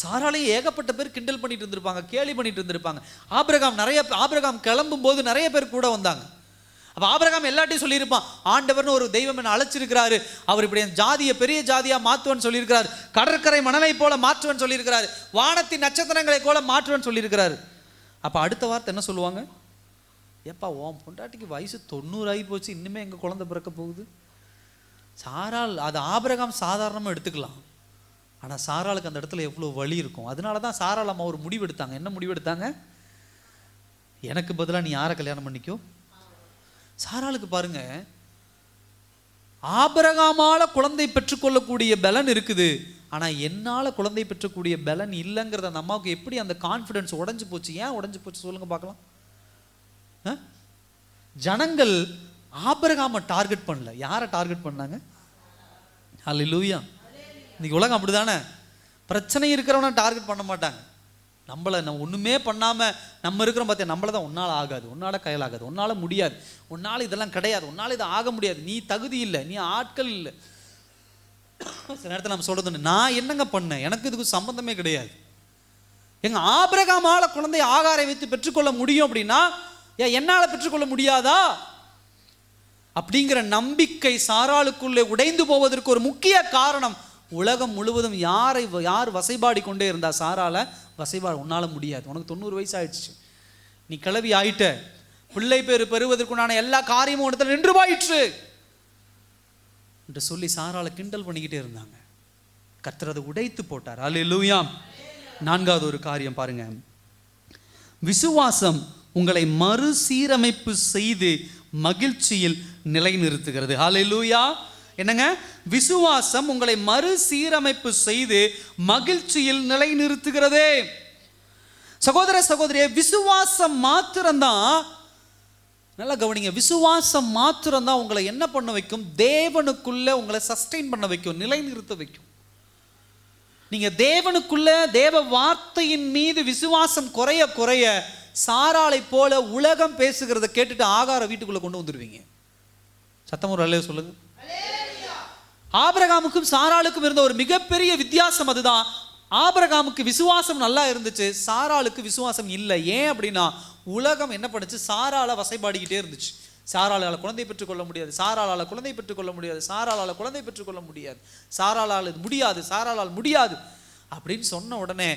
Speaker 3: சாராளையும் ஏகப்பட்ட பேர் கிண்டல் பண்ணிட்டு இருந்திருப்பாங்க, கேலி பண்ணிட்டு இருந்திருப்பாங்க. ஆபிரகாம் கிளம்பும் போது நிறைய பேர் கூட வந்தாங்க. அப்போ ஆபிரகாம் எல்லாத்தையும் சொல்லியிருப்பான், ஆண்டவர்னு ஒரு தெய்வம் என்ன அழைச்சிருக்கிறாரு, அவர் இப்படி ஜாதியை பெரிய ஜாதியாக மாற்றுவன் சொல்லியிருக்கிறார், கடற்கரை மணலை போல மாற்றுவன் சொல்லியிருக்கிறாரு, வானத்தின் நட்சத்திரங்களை போல மாற்றுவன் சொல்லியிருக்கிறாரு. அப்போ அடுத்த வார்த்தை என்ன சொல்லுவாங்க, ஏப்பா உன் பொண்டாட்டிக்கு வயசு 90 ஆகி போச்சு, இன்னுமே எங்கள் குழந்தை பிறக்க போகுது. சாராள் அது ஆபிரகாம் சாதாரணமாக எடுத்துக்கலாம், ஆனால் சாராளுக்கு அந்த இடத்துல எவ்வளோ வலி இருக்கும். அதனால தான் சாராள் அம்மா ஒரு முடிவு எடுத்தாங்க. என்ன முடிவு எடுத்தாங்க, எனக்கு பதிலாக நீ யாரை கல்யாணம் பண்ணிக்கோ. சாராளுக்கு பாருங்க, ஆபிரகாமால குழந்தை பெற்றுக்கொள்ளக்கூடிய பலன் இருக்குது, ஆனால் என்னால் குழந்தை பெற்றக்கூடிய பலன் இல்லைங்கிறத அந்த அம்மாவுக்கு எப்படி அந்த கான்ஃபிடன்ஸ் உடஞ்சி போச்சு. ஏன் உடஞ்சி போச்சு சொல்லுங்க பார்க்கலாம். ஜனங்கள் ஆபிரகாமை டார்கெட் பண்ணல, யாரை டார்கெட் பண்ணாங்க? அல்லேலூயா. இன்னைக்கு உலகம் அப்படிதானே, பிரச்சனை இருக்கிறவன டார்கெட் பண்ண மாட்டாங்க. நம்ம ஒன்றுமே பண்ணாமல் நம்ம இருக்கிறோம் பார்த்தியா, நம்மள தான் உன்னால் ஆகாது, உன்னால் கையாலாகாது, உன்னால் முடியாது, உன்னால் இதெல்லாம் கிடையாது, உன்னால் இது ஆக முடியாது, நீ தகுதி இல்லை, நீ ஆட்கள் இல்லை. சில நேரத்தில் நம்ம சொல்கிறது, நான் என்னங்க பண்ணேன், எனக்கு இதுக்கு சம்பந்தமே கிடையாது. எங்கள் ஆபிரகாமால குழந்தை ஆகாரை வைத்து பெற்றுக்கொள்ள முடியும் அப்படின்னா ஏன் என்னால் பெற்றுக்கொள்ள முடியாதா அப்படிங்கிற நம்பிக்கை சாராளுக்குள்ளே உடைந்து போவதற்கு ஒரு முக்கிய காரணம், உலகம் முழுவதும் யார் வசைபாடி கொண்டே இருந்தா, சாரால வசைபாடு, உன்னால முடியாது, உனக்கு 90 வயசு ஆயிடுச்சு, நீ கிளவி ஆயிட்ட, பிள்ளை பேரு பெறுவதற்குண்டான எல்லா காரியமும் உனக்கு நின்று போயிற்று என்று சொல்லி சாரால கிண்டல் பண்ணிக்கிட்டே இருந்தாங்க. கர்த்தர் அதை உடைத்து போட்டார். அல்லேலூயா. 4வது ஒரு காரியம் பாருங்க, விசுவாசம் உங்களை மறுசீரமைப்பு செய்து மகிழ்ச்சியில் நிலைநிறுத்துகிறது. அல்லேலூயா. என்னங்க, விசுவாசம் உங்களை மறுசீரமைப்பு செய்து மகிழ்ச்சியில் நிலைநிறுத்துகிறதே. சகோதர சகோதரியே, விசுவாசம் மாத்திரம்தான், நல்லா கவனிங்க, விசுவாசம் மாத்திரம்தான் உங்களை என்ன பண்ண வைக்கும், தேவனுக்குள்ள உங்களை சஸ்டெயின் பண்ண வைக்கும், நிலைநிறுத்த வைக்கும். நீங்க தேவனுக்குள்ள தேவ வார்த்தையின் மீது விசுவாசம் குறைய குறைய சாராளை போல உலகம் பேசுகிறத கேட்டுட்டு ஆகார வீட்டுக்குள்ள கொண்டு வந்துடுவீங்க. சத்தம் ஒரு அல்லேலூயா சொல்லுங்க. ஆபிரகாமுக்கும் சாராளுக்கும் இருந்த ஒரு மிகப்பெரிய வித்தியாசம் அதுதான். ஆபிரகாமுக்கு விசுவாசம் நல்லா இருந்துச்சு, சாராளுக்கு விசுவாசம் இல்லை. ஏன் அப்படின்னா உலகம் என்ன பண்ணுச்சு, சாராளை வசைபாடிக்கிட்டே இருந்துச்சு. சாராளால் குழந்தை பெற்றுக்கொள்ள முடியாது, சாராளால் குழந்தை பெற்றுக்கொள்ள முடியாது, சாராளால் குழந்தை பெற்றுக்கொள்ள முடியாது, சாராளால் முடியாது, சாராளால் முடியாது அப்படின்னு சொன்ன உடனே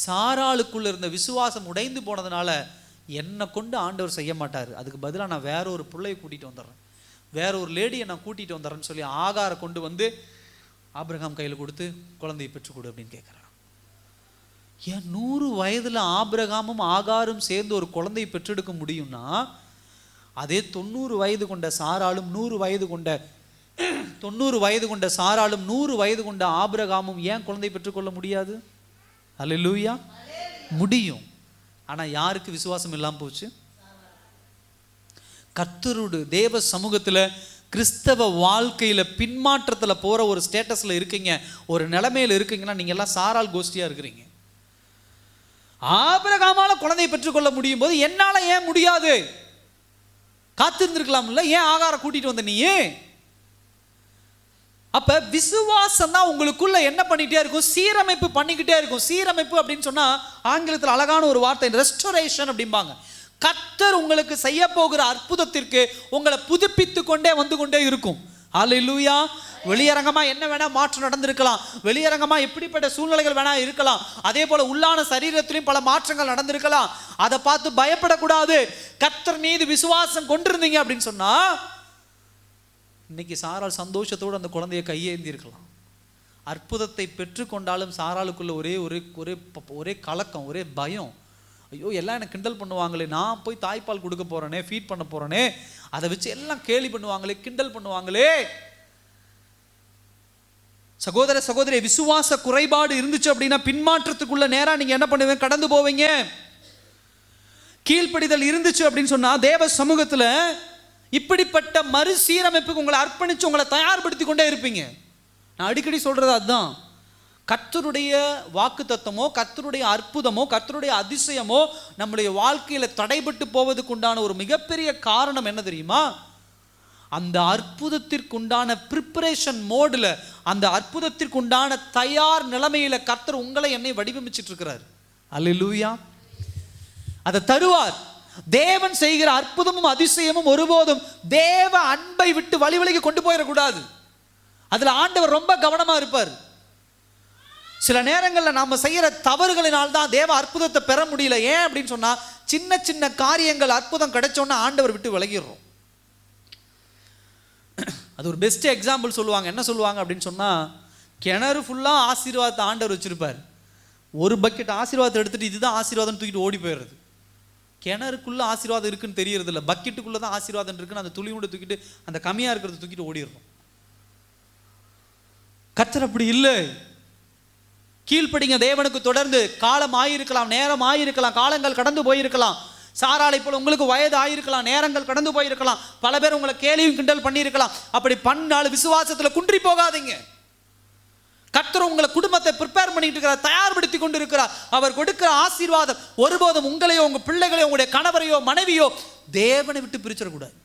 Speaker 3: சாராளுக்குள்ள இருந்த விசுவாசம் உடைந்து போனதுனால என்னை கொண்டு ஆண்டவர் செய்ய மாட்டார், அதுக்கு பதிலாக நான் வேற ஒரு பிள்ளையை கூட்டிகிட்டு வந்துடுறேன், வேற ஒரு லேடியை நான் கூட்டிகிட்டு வந்துடுறேன்னு சொல்லி ஆகாரை கொண்டு வந்து ஆபிரகாம் கையில் கொடுத்து குழந்தையை பெற்றுக்கொடு அப்படின்னு கேட்குறான். ஏன் 100 வயதில் ஆபிரகாமும் ஆகாரும் சேர்ந்து ஒரு குழந்தையை பெற்றெடுக்க முடியும்னா, அதே 90 வயது கொண்ட சாராளும் 100 வயது கொண்ட சாராளும் 100 வயது கொண்ட ஆபிரகாமும் ஏன் குழந்தை பெற்றுக்கொள்ள முடியாது? அல்லேலூயா. முடியும். ஆனால் யாருக்கு விசுவாசம் இல்லாமல் போச்சு? கர்த்தரோடு தேவ சமூகத்தில் கிறிஸ்தவ வாழ்க்கையில் பின்மாற்றத்தில் போகிற ஒரு ஸ்டேட்டஸில் இருக்கீங்க, ஒரு நிலைமையில் இருக்கீங்கன்னா நீங்கள் எல்லாம் சாராள் கோஷ்டியாக இருக்கிறீங்க. ஆபிரகாமால குழந்தையை பெற்றுக்கொள்ள முடியும் போது என்னால் ஏன் முடியாது? காத்திருந்திருக்கலாம்ல, ஏன் ஆகார கூட்டிட்டு வந்த நீ? அப்ப விசுவாசம் தான் உங்களுக்குள்ள என்ன பண்ணிட்டே இருக்கும், சீரமைப்பு பண்ணிக்கிட்டே இருக்கும். சீரமைப்பு அப்படின்னு சொன்னா ஆங்கிலத்தில் அழகான ஒரு வார்த்தை ரெஸ்டோரேஷன் அப்படிம்பாங்க. கர்த்தர் உங்களுக்கு செய்ய போகிற அற்புதத்திற்கு உங்களை புதுப்பித்து கொண்டே வந்து கொண்டே இருக்கும். அல்லேலூயா. வெளியரங்கமா என்ன வேணா மாற்றம் நடந்திருக்கலாம், வெளியரங்கமா எப்படிப்பட்ட சூழ்நிலைகள் வேணா இருக்கலாம், அதே போல உள்ளான சரீரத்திலும் பல மாற்றங்கள் நடந்திருக்கலாம். அதை பார்த்து பயப்படக்கூடாது. கர்த்தர் மீது விசுவாசம் கொண்டிருந்தீங்க அப்படின்னு சொன்னா இன்னைக்கு சாராள் சந்தோஷத்தோடு அந்த குழந்தைய கையேந்தி இருக்கலாம். அற்புதத்தை பெற்றுக்கொண்டாலும் சாராளுக்குள்ள ஒரே கலக்கம், ஒரே பயம். ஐயோ எல்லாம் எனக்கு கிண்டல் பண்ணுவாங்களே, நான் போய் தாய்ப்பால் கொடுக்க போறேனே, ஃபீட் பண்ண போறேனே, அதை வச்சு எல்லாம் கேலி பண்ணுவாங்களே, கிண்டல் பண்ணுவாங்களே. சகோதர சகோதரி, விசுவாச குறைபாடு இருந்துச்சு அப்படின்னா பின்மாற்றத்துக்குள்ள நேரா நீங்க என்ன பண்ணுவீங்க? கடந்து போவீங்க. கீழ்ப்படிதல் இருந்துச்சு அப்படின்னு சொன்னா தேவ சமூகத்துல இப்படிப்பட்ட மறுசீரமைப்புக்கு உங்களை அர்ப்பணிச்சு உங்களை தயார்படுத்தி கொண்டே இருப்பீங்க. நான் அடிக்கடி சொல்றது அதுதான். கர்த்தருடைய வாக்குத்தத்தமோ, கர்த்தருடைய அற்புதமோ, கர்த்தருடைய அதிசயமோ நம்முடைய வாழ்க்கையில தடைபட்டு போவதுக்கு உண்டான ஒரு மிகப்பெரிய காரணம் என்ன தெரியுமா? அந்த அற்புதத்திற்குண்டான ப்ரிப்பரேஷன் மோடில், அந்த அற்புதத்திற்குண்டான தயார் நிலைமையில கர்த்தர் உங்களை என்னை வடிவமைச்சிட்டு இருக்கிறார். அல்லேலூயா. அதை தருவார். தேவன் செய்கிற அற்புதமும் அதிசயமும் ஒருபோதும் தேவ அன்பை விட்டு வழிவழிக்கு கொண்டு போயிடக்கூடாது. அதுல ஆண்டவர் ரொம்ப கவனமா இருப்பார். சில நேரங்களில் நாம செய்யற தவறுகளினால் தான் தேவ அற்புதத்தை பெற முடியல. ஏன் அப்படின்னு சொன்னா சின்ன சின்ன காரியங்கள் அற்புதம் கிடைச்சோன்னா ஆண்டவர் விட்டு விலகிடுறோம். அது ஒரு பெஸ்ட் எக்ஸாம்பிள் சொல்லுவாங்க. என்ன சொல்லுவாங்க அப்படின்னு சொன்னா, கிணறு ஃபுல்லா ஆசீர்வாதத்தை ஆண்டவர் வச்சிருப்பார். ஒரு பக்கெட் ஆசீர்வாதத்தை எடுத்துட்டு இதுதான் ஆசீர்வாதம் தூக்கிட்டு ஓடி போயிடுறது. கிணறுக்குள்ள ஆசீர்வாதம் இருக்குன்னு தெரியறது இல்லை, பக்கெட்டுக்குள்ள தான் ஆசீர்வாதம் இருக்குன்னு அந்த துளியோட தூக்கிட்டு அந்த கம்மியா இருக்கிறத தூக்கிட்டு ஓடிடுறோம். கர்த்தர் அப்படி இல்லை. கீழ்ப்படிங்க தேவனுக்கு. தொடர்ந்து காலம் ஆயிருக்கலாம், நேரம் ஆயிருக்கலாம், காலங்கள் கடந்து போயிருக்கலாம். சாராளை போல உங்களுக்கு வயது ஆயிருக்கலாம், நேரங்கள் கடந்து போயிருக்கலாம், பல பேர் உங்களை கேலியும் கிண்டல் பண்ணியிருக்கலாம். அப்படி பண்ணாலும் விசுவாசத்துல குன்றி போகாதீங்க. கர்த்தர் உங்களை குடும்பத்தை ப்ரிப்பேர் பண்ணிட்டு இருக்கிறார், தயார்படுத்தி கொண்டு இருக்கிறார். அவர் கொடுக்கிற ஆசீர்வாதம் ஒருபோதும் உங்களையோ, உங்க பிள்ளைகளையோ, உங்களுடைய கணவரையோ மனைவியோ தேவனை விட்டு பிரிச்சிடக்கூடாது.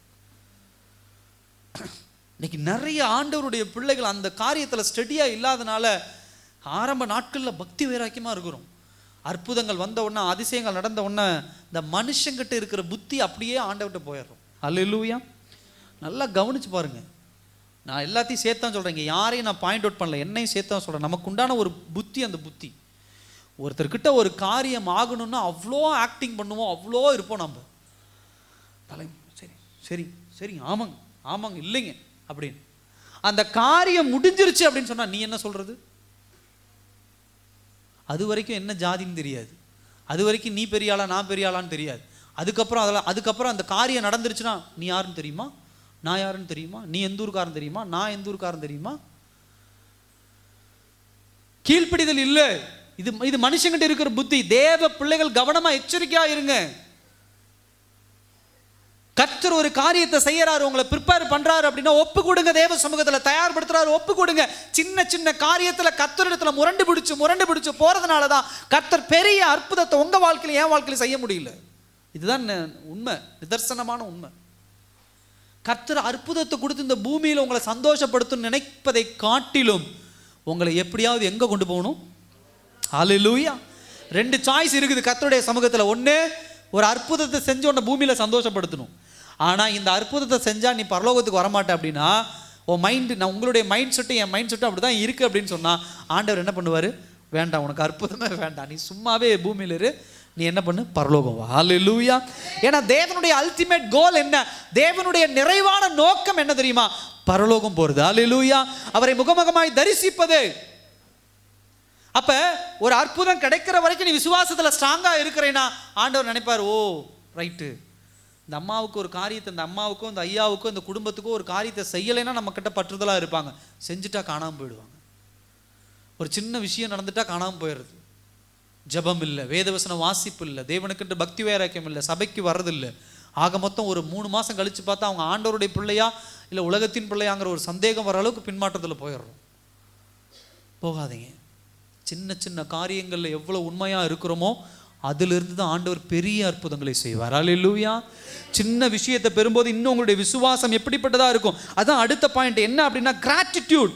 Speaker 3: இன்னைக்கு நிறைய ஆண்டவருடைய பிள்ளைகள் அந்த காரியத்துல ஸ்டெடியா இல்லாதனால ஆரம்ப நாட்களில் பக்தி வைராக்கியமாக இருக்கிறோம். அற்புதங்கள் வந்த உடனே, அதிசயங்கள் நடந்த உடனே இந்த மனுஷங்கிட்ட இருக்கிற புத்தி அப்படியே ஆண்டவர்கிட்ட போயிடுறோம். அல்லேலூயா. நல்லா கவனிச்சு பாருங்க. நான் எல்லாத்தையும் சேர்த்தான் சொல்கிறேன், யாரையும் நான் பாயிண்ட் அவுட் பண்ணல, என்னையும் சேர்த்தான் சொல்கிறேன். நமக்கு உண்டான ஒரு புத்தி, அந்த புத்தி ஒருத்தர்கிட்ட ஒரு காரியம் ஆகணும்னா அவ்வளோ ஆக்டிங் பண்ணுவோம், அவ்வளோ இருப்போம். நம்ம தலை சரி சரி சரி ஆமாங்க ஆமாங்க இல்லைங்க அப்படின்னு. அந்த காரியம் முடிஞ்சிருச்சு அப்படின்னு சொன்னால் நீ என்ன சொல்கிறது? அது வரைக்கும் என்ன ஜாதின்னு தெரியாது, அது வரைக்கும் நீ பெரியாளா நான் பெரியாளான்னு தெரியாது. அதுக்கப்புறம் அந்த காரியம் நடந்துருச்சுன்னா நீ யாருன்னு தெரியுமா, நான் யாருன்னு தெரியுமா, நீ எந்த ஊருக்காரன் தெரியுமா, நான் எந்த ஊருக்காரன் தெரியுமா. கீழ்ப்படிதல் இல்லை. இது மனுஷங்கிட்ட இருக்கிற புத்தி. தேவ பிள்ளைகள் கவனமா எச்சரிக்கையா இருங்க. கர்த்தர் ஒரு காரியத்தை செய்யறாரு, உங்களை ப்ரிப்பேர் பண்றாரு அப்படின்னா ஒப்பு கொடுங்க. தேவ சமூகத்தில் தயார்படுத்துறாரு, ஒப்பு கொடுங்க. சின்ன சின்ன காரியத்தில் கர்த்தரிடத்துல முரண்டு பிடிச்சு போறதுனாலதான் கர்த்தர் பெரிய அற்புதத்தை உங்க வாழ்க்கையில, என் வாழ்க்கையில செய்ய முடியல. இதுதான் உண்மை, நிதர்சனமான உண்மை. கர்த்தர் அற்புதத்தை கொடுத்து இந்த பூமியில உங்களை சந்தோஷப்படுத்தும் நினைப்பதை காட்டிலும் உங்களை எப்படியாவது எங்க கொண்டு போகணும்? ஹல்லேலூயா. 2 சாய்ஸ் இருக்குது கர்த்தருடைய சமூகத்துல. ஒண்ணு, ஒரு அற்புதத்தை செஞ்சு உன்னை பூமியில சந்தோஷப்படுத்தணும். ஆனா இந்த அற்புதத்தை செஞ்சா நீ பரலோகத்துக்கு வரமாட்டே அப்படின்னா உன் மைண்ட், நான் உங்களுடைய மைண்ட் செட்டும் என் மைண்ட் செட்டும் அப்படிதான் இருக்கு அப்படின்னு சொன்னா ஆண்டவர் என்ன பண்ணுவாரு? வேண்டாம், உனக்கு அற்புதமே வேண்டாம், நீ சும்மாவே பூமியில இரு, நீ என்ன பண்ணு, பரலோகம் வா. ஹல்லேலூயா. ஏன்னா தேவனுடைய அல்டிமேட் கோல் என்ன? தேவனுடைய நிறைவான நோக்கம் என்ன தெரியுமா? பரலோகம் போறது. ஹல்லேலூயா. அவரை முகமுகமாய் தரிசிப்பது. அப்ப ஒரு அற்புதம் கிடைக்கிற வரைக்கும் நீ விசுவாசத்துல ஸ்ட்ராங்கா இருக்கிறேன்னா ஆண்டவர் நினைப்பார், ஓ ரைட்டு, இந்த அம்மாவுக்கு ஒரு காரியத்தை, இந்த அம்மாவுக்கும் இந்த ஐயாவுக்கும் இந்த குடும்பத்துக்கும் ஒரு காரியத்தை செய்யலைன்னா நம்ம கிட்ட பற்றுதலா இருப்பாங்க, செஞ்சுட்டா காணாம போயிடுவாங்க. ஒரு சின்ன விஷயம் நடந்துட்டா காணாம போயிடுறது. ஜபம் இல்லை, வேதவசன வாசிப்பு இல்லை, தேவனுக்குன்ற பக்தி வைராக்கியம் இல்லை, சபைக்கு வர்றதில்லை. ஆக மொத்தம் ஒரு 3 மாசம் கழிச்சு பார்த்தா அவங்க ஆண்டவருடைய பிள்ளையா இல்லை உலகத்தின் பிள்ளையாங்கிற ஒரு சந்தேகம் வர அளவுக்கு பின்மாற்றத்தில் போயிடுறோம். போகாதீங்க. சின்ன சின்ன காரியங்களில் எவ்வளோ உண்மையாக இருக்கிறோமோ அதிலிருந்து தான் ஆண்டவர் பெரிய அற்புதங்களை செய்வார். அல்லேலூயா. சின்ன விஷயத்தை பெறும்போது இன்னும் உங்களுடைய விசுவாசம் எப்படிப்பட்டதாக இருக்கும். அதான் அடுத்த பாயிண்ட் என்ன அப்படின்னா, கிராட்டிடியூட்,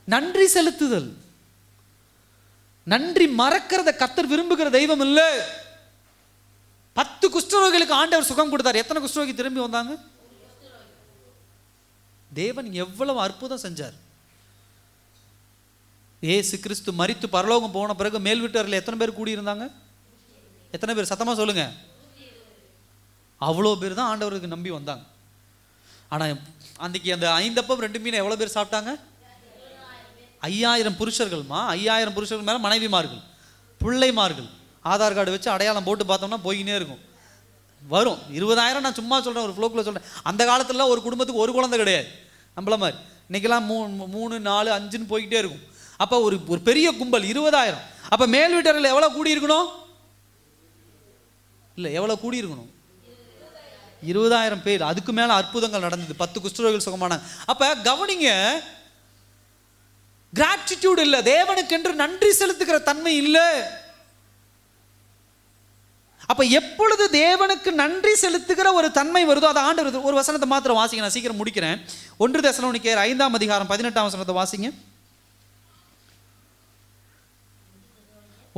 Speaker 3: நன்றி செலுத்துதல். நன்றி மறக்கிறத கர்த்தர் விரும்புகிற தெய்வம் இல்லை. 10 குஷ்டரோகிகளுக்கு ஆண்டவர் சுகம் கொடுத்தார். எத்தனை குஷ்டரோகி திரும்பி வந்தாங்க? தேவன் எவ்வளவு அற்புதம் செஞ்சார். ஏசு கிறிஸ்து மரித்து பரலோகம் போன பிறகு மேல் வீட்டறையில் எத்தனை பேர் கூடியிருந்தாங்க? எத்தனை பேர்? சத்தமா சொல்லுங்க. அவ்வளோ பேர் தான் ஆண்டவருக்கு நம்பி வந்தாங்க. ஆனா அன்னைக்கு அந்த 5 அப்பம் 2 மீன் எவ்வளவு பேர் சாப்பிட்டாங்க? 5000 புருஷர்கள்மா. 5000 புருஷர்கள் மேல மனைவிமார்கள், பிள்ளைமார்கள். ஆதார் கார்டு வச்சு அடையாளம் போட்டு பார்த்தோம்னா போயினே இருக்கும். வரும் 20,000. நான் சும்மா சொல்றேன், ஒரு ஃப்ளோக்குள்ள சொல்றேன். அந்த காலத்துல ஒரு குடும்பத்துக்கு ஒரு குழந்தை கிடையாது நம்மள மாதிரி. இன்னைக்கெல்லாம் 3 4 5ன்னு போய்கிட்டே இருக்கும். அப்ப ஒரு பெரிய கும்பல் 20,000. அப்ப மேல் வீட்டர்கள் எவ்வளவு கூடி இருக்கணும்? இல்ல எவ்வளவு கூடி இருக்கணும்? 20,000 பேர். அதுக்கு மேல அற்புதங்கள் நடந்தது. 10 குஷ்டரோகிகள் சுகமானாங்க. அப்ப கவனிங்க, கிராட்டிடியூட் இல்ல, தேவனுக்கென்று நன்றி செலுத்துகிற தன்மை இல்ல. அப்ப எப்பொழுது தேவனுக்கு நன்றி செலுத்துகிற ஒரு தன்மை வருதோ அதை ஆண்டவர். ஒரு வசனத்தை மாத்திரம் வாசிங்க, நான் சீக்கிரம் முடிக்கிறேன். 1 தெசலோனிக்கேயர் 5ஆம் அதிகாரம் 18ஆம் வசனத்தை வாசிங்க.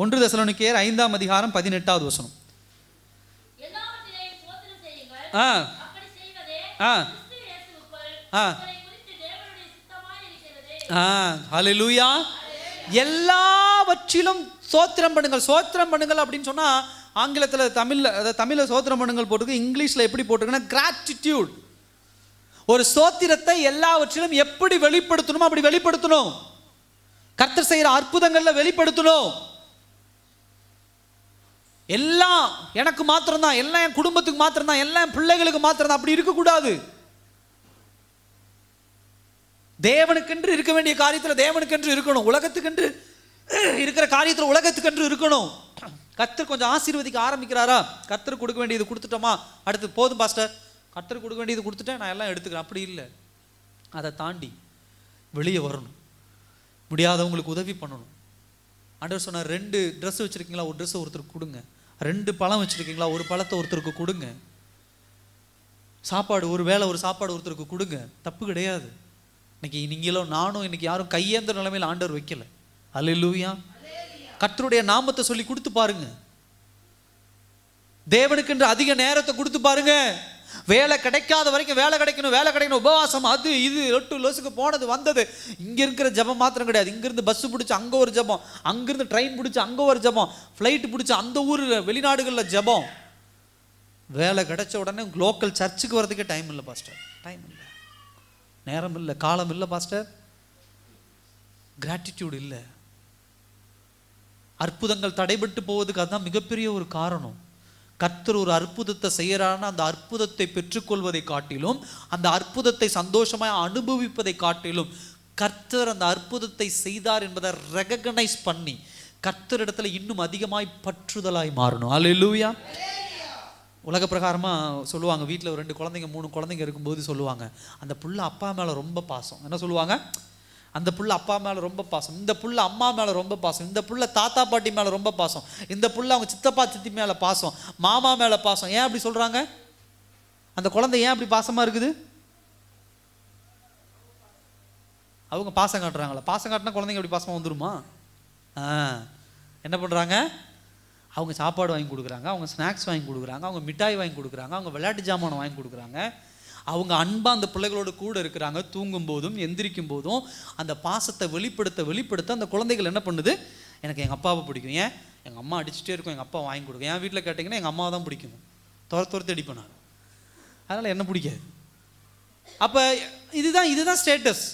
Speaker 3: 1 தெசலோனிக்கேயர் 5ஆம் அதிகாரம் 18வது வசனம். ஹல்லேலூயா. எல்லாவற்றிலும் சோத்திரம் பண்ணுங்கள். சோத்திரம் பண்ணுங்கள் அப்படின்னு சொன்னா ஆங்கிலத்தில் தமிழில் சோத்திரம் பண்ணுங்கள் போட்டுருக்கு. இங்கிலீஷில் எப்படி போட்டிருக்குன்னா கிராட்டிடியூட். ஒரு சோத்திரத்தை எல்லாவற்றிலும் எப்படி வெளிப்படுத்தணுமோ அப்படி வெளிப்படுத்தணும். கர்த்தர் செய்கிற அற்புதங்கள்ல வெளிப்படுத்தணும். எல்லாம் எனக்கு மாத்திரம்தான், எல்லாம் என் குடும்பத்துக்கு மாத்திரம்தான், எல்லாம் என் பிள்ளைகளுக்கு மாத்திரம்தான், அப்படி இருக்கக்கூடாது. தேவனுக்கென்று இருக்க வேண்டிய காரியத்தில் தேவனுக்கென்று இருக்கணும். உலகத்துக்கென்று இருக்கிற காரியத்தில் உலகத்துக்கென்று இருக்கணும். கர்த்தர் கொஞ்சம் ஆசீர்வதிக்க ஆரம்பிக்கிறாரா, கர்த்தர் கொடுக்க வேண்டியது கொடுத்துட்டோமா, அடுத்து போதும் பாஸ்டர் கர்த்தர் கொடுக்க வேண்டியது கொடுத்துட்டேன் நான் எல்லாம் எடுத்துக்கிறேன், அப்படி இல்லை. அதை தாண்டி வெளியே வரணும். முடியாதவங்களுக்கு உதவி பண்ணணும். ஆண்டவர் சொன்னார், 2 ட்ரெஸ் வச்சுருக்கீங்களா, ஒரு ட்ரெஸ்ஸை ஒருத்தருக்கு கொடுங்க. 2 பழம் வச்சுருக்கீங்களா, ஒரு பழத்தை ஒருத்தருக்கு கொடுங்க. சாப்பாடு ஒரு வேளை ஒரு சாப்பாடு ஒருத்தருக்கு கொடுங்க, தப்பு கிடையாது. இன்னைக்கு நீங்களும் நானும் இன்னைக்கு யாரும் கையேந்திர நிலைமையில் ஆண்டவர் வைக்கல. அல்லேலூயா. கர்த்தருடைய நாமத்தை சொல்லி கொடுத்து பாருங்க. தேவனுக்கென்று அதிக நேரத்தை கொடுத்து பாருங்க. வேலை கிடைக்காத வரைக்கும் வேலை கிடைக்கணும், வேலை கிடைக்கணும், உபவாசம், அது இது 8 லோசுக்கு போனது வந்தது. இங்க இருக்கிற ஜபம் மாத்திரம் கிடையாது. இங்கிருந்து பஸ் பிடிச்சி அங்க ஒரு ஜபம், அங்கிருந்து ட்ரெயின் பிடிச்சி அங்க ஒரு ஜபம், ஃப்ளைட் பிடிச்சி அந்த ஊர் வெளிநாடுகளில் ஜபம். வேலை கிடைச்ச உடனே லோக்கல் சர்ச்சுக்கு வர்றதுக்கே டைம் இல்லை பாஸ்டர், டைம் இல்லை, நேரம் இல்லை, காலம் இல்லை பாஸ்டர். கிராட்டிடியூட் இல்லை. அற்புதங்கள் தடைபட்டு போவதுக்கு அதுதான் மிகப்பெரிய ஒரு காரணம். கர்த்தர் ஒரு அற்புதத்தை செய்யறான்னா அந்த அற்புதத்தை பெற்றுக்கொள்வதை காட்டிலும், அந்த அற்புதத்தை சந்தோஷமாய் அனுபவிப்பதை காட்டிலும், கர்த்தர் அந்த அற்புதத்தை செய்தார் என்பதை ரெகக்னைஸ் பண்ணி கர்த்தரிடத்துல இன்னும் அதிகமாய் பற்றுதலாய் மாறணும். அல்லேலூயா. உலக பிரகாரமாக சொல்லுவாங்க, வீட்டில் ஒரு 2 குழந்தைங்க 3 குழந்தைங்க இருக்கும்போது சொல்லுவாங்க, அந்த புள்ள அப்பா மேலே ரொம்ப பாசம். என்ன சொல்லுவாங்க? அந்த புள்ள அப்பா மேலே ரொம்ப பாசம், இந்த புள்ள அம்மா மேலே ரொம்ப பாசம், இந்த புள்ள தாத்தா பாட்டி மேலே ரொம்ப பாசம், இந்த புள்ள அவங்க சித்தப்பா சித்தி மேலே பாசம், மாமா மேலே பாசம். ஏன் அப்படி சொல்கிறாங்க? அந்த குழந்தை ஏன் அப்படி பாசமாக இருக்குது? அவங்க பாசம் காட்டுறாங்களா? பாசம் காட்டினா குழந்தைங்க அப்படி பாசமாக வந்துருமா? என்ன பண்ணுறாங்க? அவங்க சாப்பாடு வாங்கி கொடுக்குறாங்க, அவங்க ஸ்நாக்ஸ் வாங்கி கொடுக்குறாங்க, அவங்க மிட்டாய் வாங்கி கொடுக்குறாங்க, அவங்க விளையாட்டு ஜாமானை வாங்கி கொடுக்குறாங்க. அவங்க அன்பாக அந்த பிள்ளைகளோடு கூட இருக்கிறாங்க. தூங்கும் போதும் எந்திரிக்கும் போதும் அந்த பாசத்தை வெளிப்படுத்த அந்த குழந்தைகள் என்ன பண்ணுது? எனக்கு எங்கள் அப்பாவை பிடிக்கும். ஏன்? எங்கள் அம்மா அடிச்சுட்டே இருக்கும், எங்கள் அப்பா வாங்கி கொடுக்கும். என் வீட்டில் கேட்டிங்கன்னா எங்கள் அம்மாவை தான் பிடிக்கும், துரத்து அடிப்பேன் நான், அதனால் என்ன பிடிக்காது. அப்போ இதுதான் ஸ்டேட்டஸ்.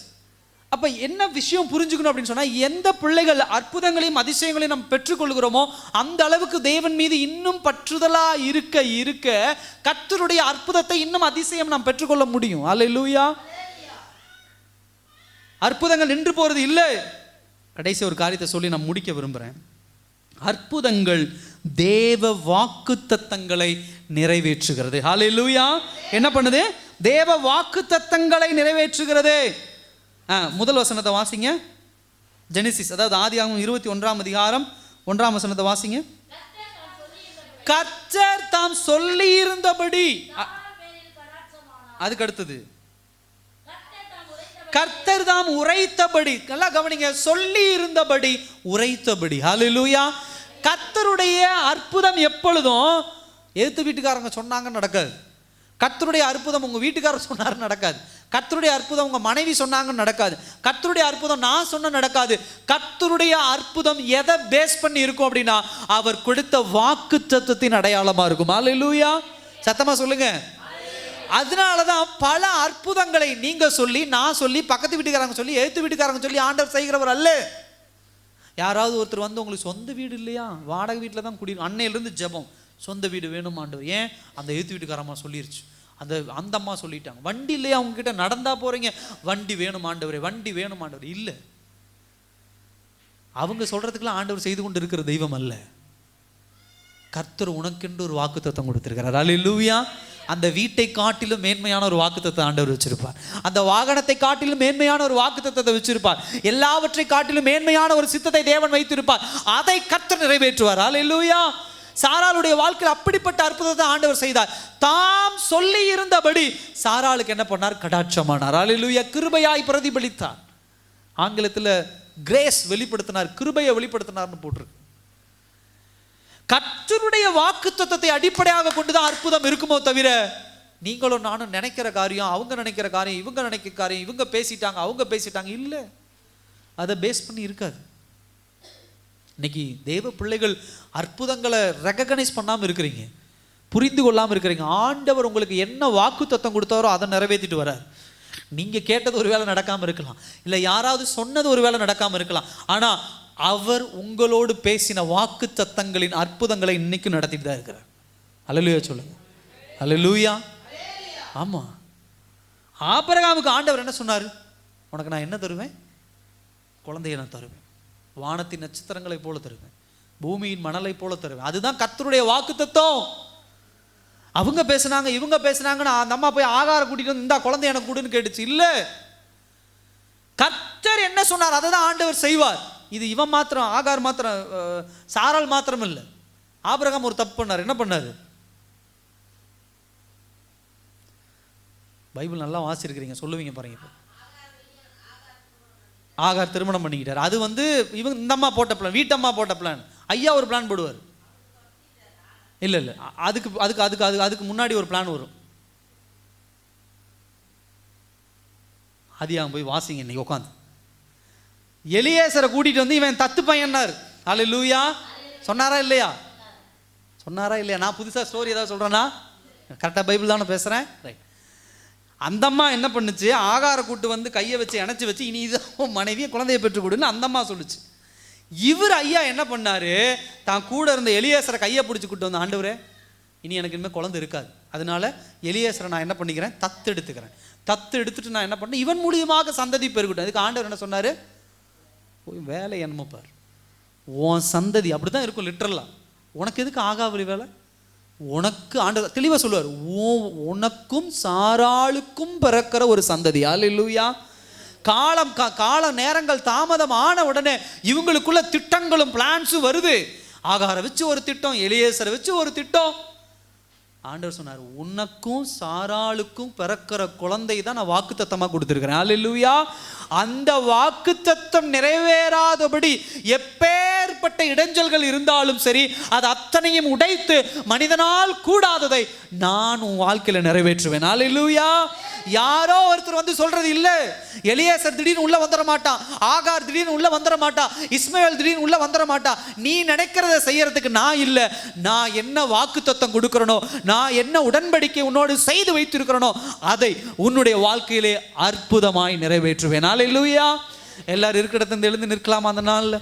Speaker 3: அப்போ என்ன விஷயம் புரிஞ்சுக்கணும் அப்படின்னு சொன்னால், எந்த பிள்ளைகள் அற்புதங்களையும் அதிசயங்களையும் நம்ம பெற்றுக்கொள்கிறோமோ அந்த அளவுக்கு தேவன் மீது இன்னும் பற்றுதலாக இருக்க கர்த்தருடைய அற்புதத்தை இன்னும் அதிசயம் நாம் பெற்றுக்கொள்ள முடியும். அல்லேலூயா. அற்புதங்கள் நின்று போகிறது இல்லை. கடைசி ஒரு காரியத்தை சொல்லி நான் முடிக்க விரும்புகிறேன். அற்புதங்கள் தேவ வாக்குத்தத்தங்களை நிறைவேற்றுகிறது. அல்லேலூயா. என்ன பண்ணுது? தேவ வாக்குத்தத்தங்களை நிறைவேற்றுகிறது. முதல் வசனத்தை வாசிங்க. ஜெனிசிஸ், அதாவது ஆதியாகமம் 21ஆம் அதிகாரம் 1ஆம் வசனத்தை வாசிங்க. கர்த்தர் தாம் சொல்லி இருந்தபடி, அதுக்கு அடுத்தது கர்த்தர் தாம் உரைத்தபடி. நல்லா கவனிங்க, சொல்லி இருந்தபடி, உரைத்தபடி. ஹல்லேலூயா. கர்த்தருடைய அற்புதம் எப்பொழுதும் எதிர்த்து வீட்டுக்காரங்க சொன்னாங்க நடக்காது. கர்த்தருடைய அற்புதம் உங்க வீட்டுக்காரர் சொன்னாரு நடக்காது. கர்த்தருடைய அற்புதம் உங்க மனைவி சொன்னாங்கன்னு நடக்காது. கர்த்தருடைய அற்புதம் நான் சொன்ன நடக்காது. கர்த்தருடைய அற்புதம் எதை பேஸ் பண்ணி இருக்கும் அப்படின்னா, அவர் கொடுத்த வாக்குத்தத்தத்தின் அடையாளமா இருக்கும். அல்லேலூயா. சத்தமா சொல்லுங்க. அதனாலதான் பல அற்புதங்களை நீங்க சொல்லி, நான் சொல்லி, பக்கத்து வீட்டுக்காரங்க சொல்லி, எழுத்து வீட்டுக்காரங்க சொல்லி ஆண்டவர் செய்கிறவர் அல்ல. யாராவது ஒருத்தர் வந்து உங்களுக்கு சொந்த வீடு இல்லையா, வாடகை வீட்டில் தான் குடி, அன்னையிலிருந்து ஜெபம், சொந்த வீடு வேணும் ஆண்டவர். ஏன்? அந்த எழுத்து வீட்டுக்காரம்மா சொல்லிருச்சு, அந்த அம்மா சொல்லிட்டாங்க. வண்டி இல்லையா அவங்க கிட்ட, நடந்தா போறீங்க, வண்டி வேணும் ஆண்டவரே, வண்டி வேணும் ஆண்டவர். இல்லை, அவங்க சொல்றதுக்கெல்லாம் ஆண்டவர் செய்து கொண்டு இருக்கிற தெய்வம் அல்ல. கர்த்தர் உனக்கென்று ஒரு வாக்குத்தத்தம் கொடுத்திருக்கிறார். அல்லேலூயா. அந்த வீட்டை காட்டிலும் மேன்மையான ஒரு வாக்குத்தத்தத்தை ஆண்டவர் வச்சிருப்பார். அந்த வாகனத்தை காட்டிலும் மேன்மையான ஒரு வாக்குத்தத்தத்தை வச்சிருப்பார். எல்லாவற்றை காட்டிலும் மேன்மையான ஒரு சித்தத்தை தேவன் வைத்திருப்பார். அதை கர்த்தர் நிறைவேற்றுவார். அல்லேலூயா. சாராளுடைய வாழ்க்கையில் அப்படிப்பட்ட அற்புதத்தை ஆண்டவர் செய்தார். தாம் சொல்லி இருந்தபடி சாராளுக்கு என்ன பண்ணார்? கடாட்சமானார். அல்லேலூயா. கிருபையாய் பிரதிபலித்தார். ஆங்கிலத்தில் கிரேஸ் வெளிப்படுத்தினார், கிருபையை வெளிப்படுத்தினார்னு போட்டிருக்கு. கர்த்தருடைய வாக்குத்தத்தத்தை அடிப்படையாக கொண்டுதான் அற்புதம் இருக்குமோ தவிர, நீங்களும் நானும் நினைக்கிற காரியம், அவங்க நினைக்கிற காரியம், இவங்க நினைக்கிற காரியம், இவங்க பேசிட்டாங்க அவங்க பேசிட்டாங்க, இல்லை, அதை பேஸ் பண்ணி இருக்காது. இன்னைக்கு தேவ பிள்ளைகள் அற்புதங்களை ரெகக்னைஸ் பண்ணாமல் இருக்கிறீங்க, புரிந்து கொள்ளாமல் இருக்கிறீங்க. ஆண்டவர் உங்களுக்கு என்ன வாக்குத்தத்தம் கொடுத்தாரோ அதை நிறைவேற்றிட்டு வரார். நீங்க கேட்டது ஒரு வேளை நடக்காம இருக்கலாம், இல்லை யாராவது சொன்னது ஒரு வேளை நடக்காம இருக்கலாம், ஆனா அவர் உங்களோடு பேசின வாக்கு தத்தங்களின் அற்புதங்களை இன்னைக்கு நடத்திட்டு தான் இருக்கிறார். அல்லேலூயா சொல்லுங்க. அல்லேலூயா. ஆமா, ஆபிரகாமுக்கு ஆண்டவர் என்ன சொன்னார்? உனக்கு நான் என்ன தருவேன்? குழந்தையை நான் தருவேன், வானத்தின் நட்சத்திரங்களை போல தருவேன், பூமியின் மணலை போல தருவேன். அதுதான் கர்த்தருடைய வாக்கு தத்தம். அவங்க பேசுனாங்க இவங்க பேசுனாங்கன்னு அந்த அம்மா போய் ஆகாரம் கூட்டிட்டு வந்து, இந்த குழந்தை எனக்கு கூடுன்னு கேட்டுச்சு. இல்ல, கர்த்தர் என்ன சொன்னார் அதை தான் ஆண்டவர் செய்வார். இது இவன் மாத்திரம், ஆகார் மாத்திரம், சாராள் மாத்திரம் இல்லை. ஆபிரகாம் ஒரு தப்பு பண்ணார். என்ன பண்ணாரு? பைபிள் நல்லா வாசிச்சிருக்கிறீங்க, சொல்லுவீங்க பாருங்க. இப்போ ஆகார் திருமணம் பண்ணிக்கிட்டார். அது வந்து இவங்க இந்த அம்மா போட்ட பிளான், வீட்டம்மா போட்ட பிளான். ஐயா ஒரு பிளான் போடுவார். இல்லை இல்லை, அதுக்கு அதுக்கு அதுக்கு அதுக்கு அதுக்கு முன்னாடி ஒரு பிளான் வரும். அதிகம் போய் வாசிங்க இன்னைக்கு உட்காந்து. எலியேசரை கூட்டிட்டு வந்து இவன் தத்து பையன்னார். அல்லேலூயா. சொன்னாரா இல்லையா? சொன்னாரா இல்லையா? நான் புதுசாக ஸ்டோரி ஏதாவது சொல்கிறேன்னா? கரெக்டாக பைபிள் தானே பேசுகிறேன். ரைட். அந்த அம்மா என்ன பண்ணுச்சு? ஆகார கூட்டு வந்து கையை வச்சு இணைச்சி வச்சு, இனி இதான் மனைவியை குழந்தைய பெற்றுக் கொடுன்னு அந்த அம்மா சொல்லுச்சு. இவர் ஐயா என்ன பண்ணாரு? தான் கூட இருந்த எலியேசரை கையை பிடிச்சி கூட்டு வந்து, ஆண்டவரே இனி எனக்கு இனிமேல் குழந்தை இருக்காது, அதனால எலியேசரை நான் என்ன பண்ணிக்கிறேன்? தத்து எடுத்துக்கிறேன். தத்து எடுத்துட்டு நான் என்ன பண்ணேன்? இவன் மூலியமாக சந்ததி பெருகட்டும். அதுக்கு ஆண்டவர் என்ன சொன்னார்? போய் வேலை என்னமோ பாரு, உன் சந்ததி அப்படி தான் இருக்கும் லிட்டரலா. உனக்கு எதுக்கு ஆகாவலி வேலை? உனக்கு ஆண்டவர் தெளிவாக சொல்லுவார், உனக்கும் சாராளுக்கும் பிறக்கிற ஒரு சந்ததி. அல்லேலூயா. கால நேரங்கள் தாமதம் ஆன உடனே இவங்களுக்குள்ள திட்டங்களும் பிளான்ஸும் வருது. ஆகாரை வச்சு ஒரு திட்டம், எலியேசரை வச்சு ஒரு திட்டம். ஆண்டவர் சொன்னார், உனக்கும் சாராளுக்கும் பிறக்கிற குழந்தை தான் நான் வாக்குத்தத்தமாக கொடுத்துருக்கிறேன். அல்லேலூயா. அந்த வாக்குத்தத்தம் நிறைவேறாதபடி எப்பேற்பட்ட இடைஞ்சல்கள் இருந்தாலும் சரி, அது அத்தனையும் உடைத்து மனிதனால் கூடாததை நான் உன் வாழ்க்கையில் நிறைவேற்றுவேன். அல்லேலூயா. யாரோ ஒருத்தர் வந்து சொல்றது இல்ல, எலியேசர் திடீர்னு உள்ள வந்துட மாட்டான், ஆகார் திடீர்னு உள்ள வந்துட மாட்டான், இஸ்மவேல் திடீர்னு உள்ள வந்துட மாட்டான். நீ நினைக்கிறத செய்யறதுக்கு நான் இல்லை. நான் என்ன வாக்குத்தத்தம் கொடுக்கிறனோ, நான் என்ன உடன்படிக்கை உன்னோடு செய்து வைத்திருக்கிறனோ, அதை உன்னுடைய வாழ்க்கையிலே அற்புதமாய் நிறைவேற்றுவேன். அல்லேலூயா. எல்லாரும் இருக்கிற இடத்துல எழுந்து நிற்கலாமா அந்த நாள்ல?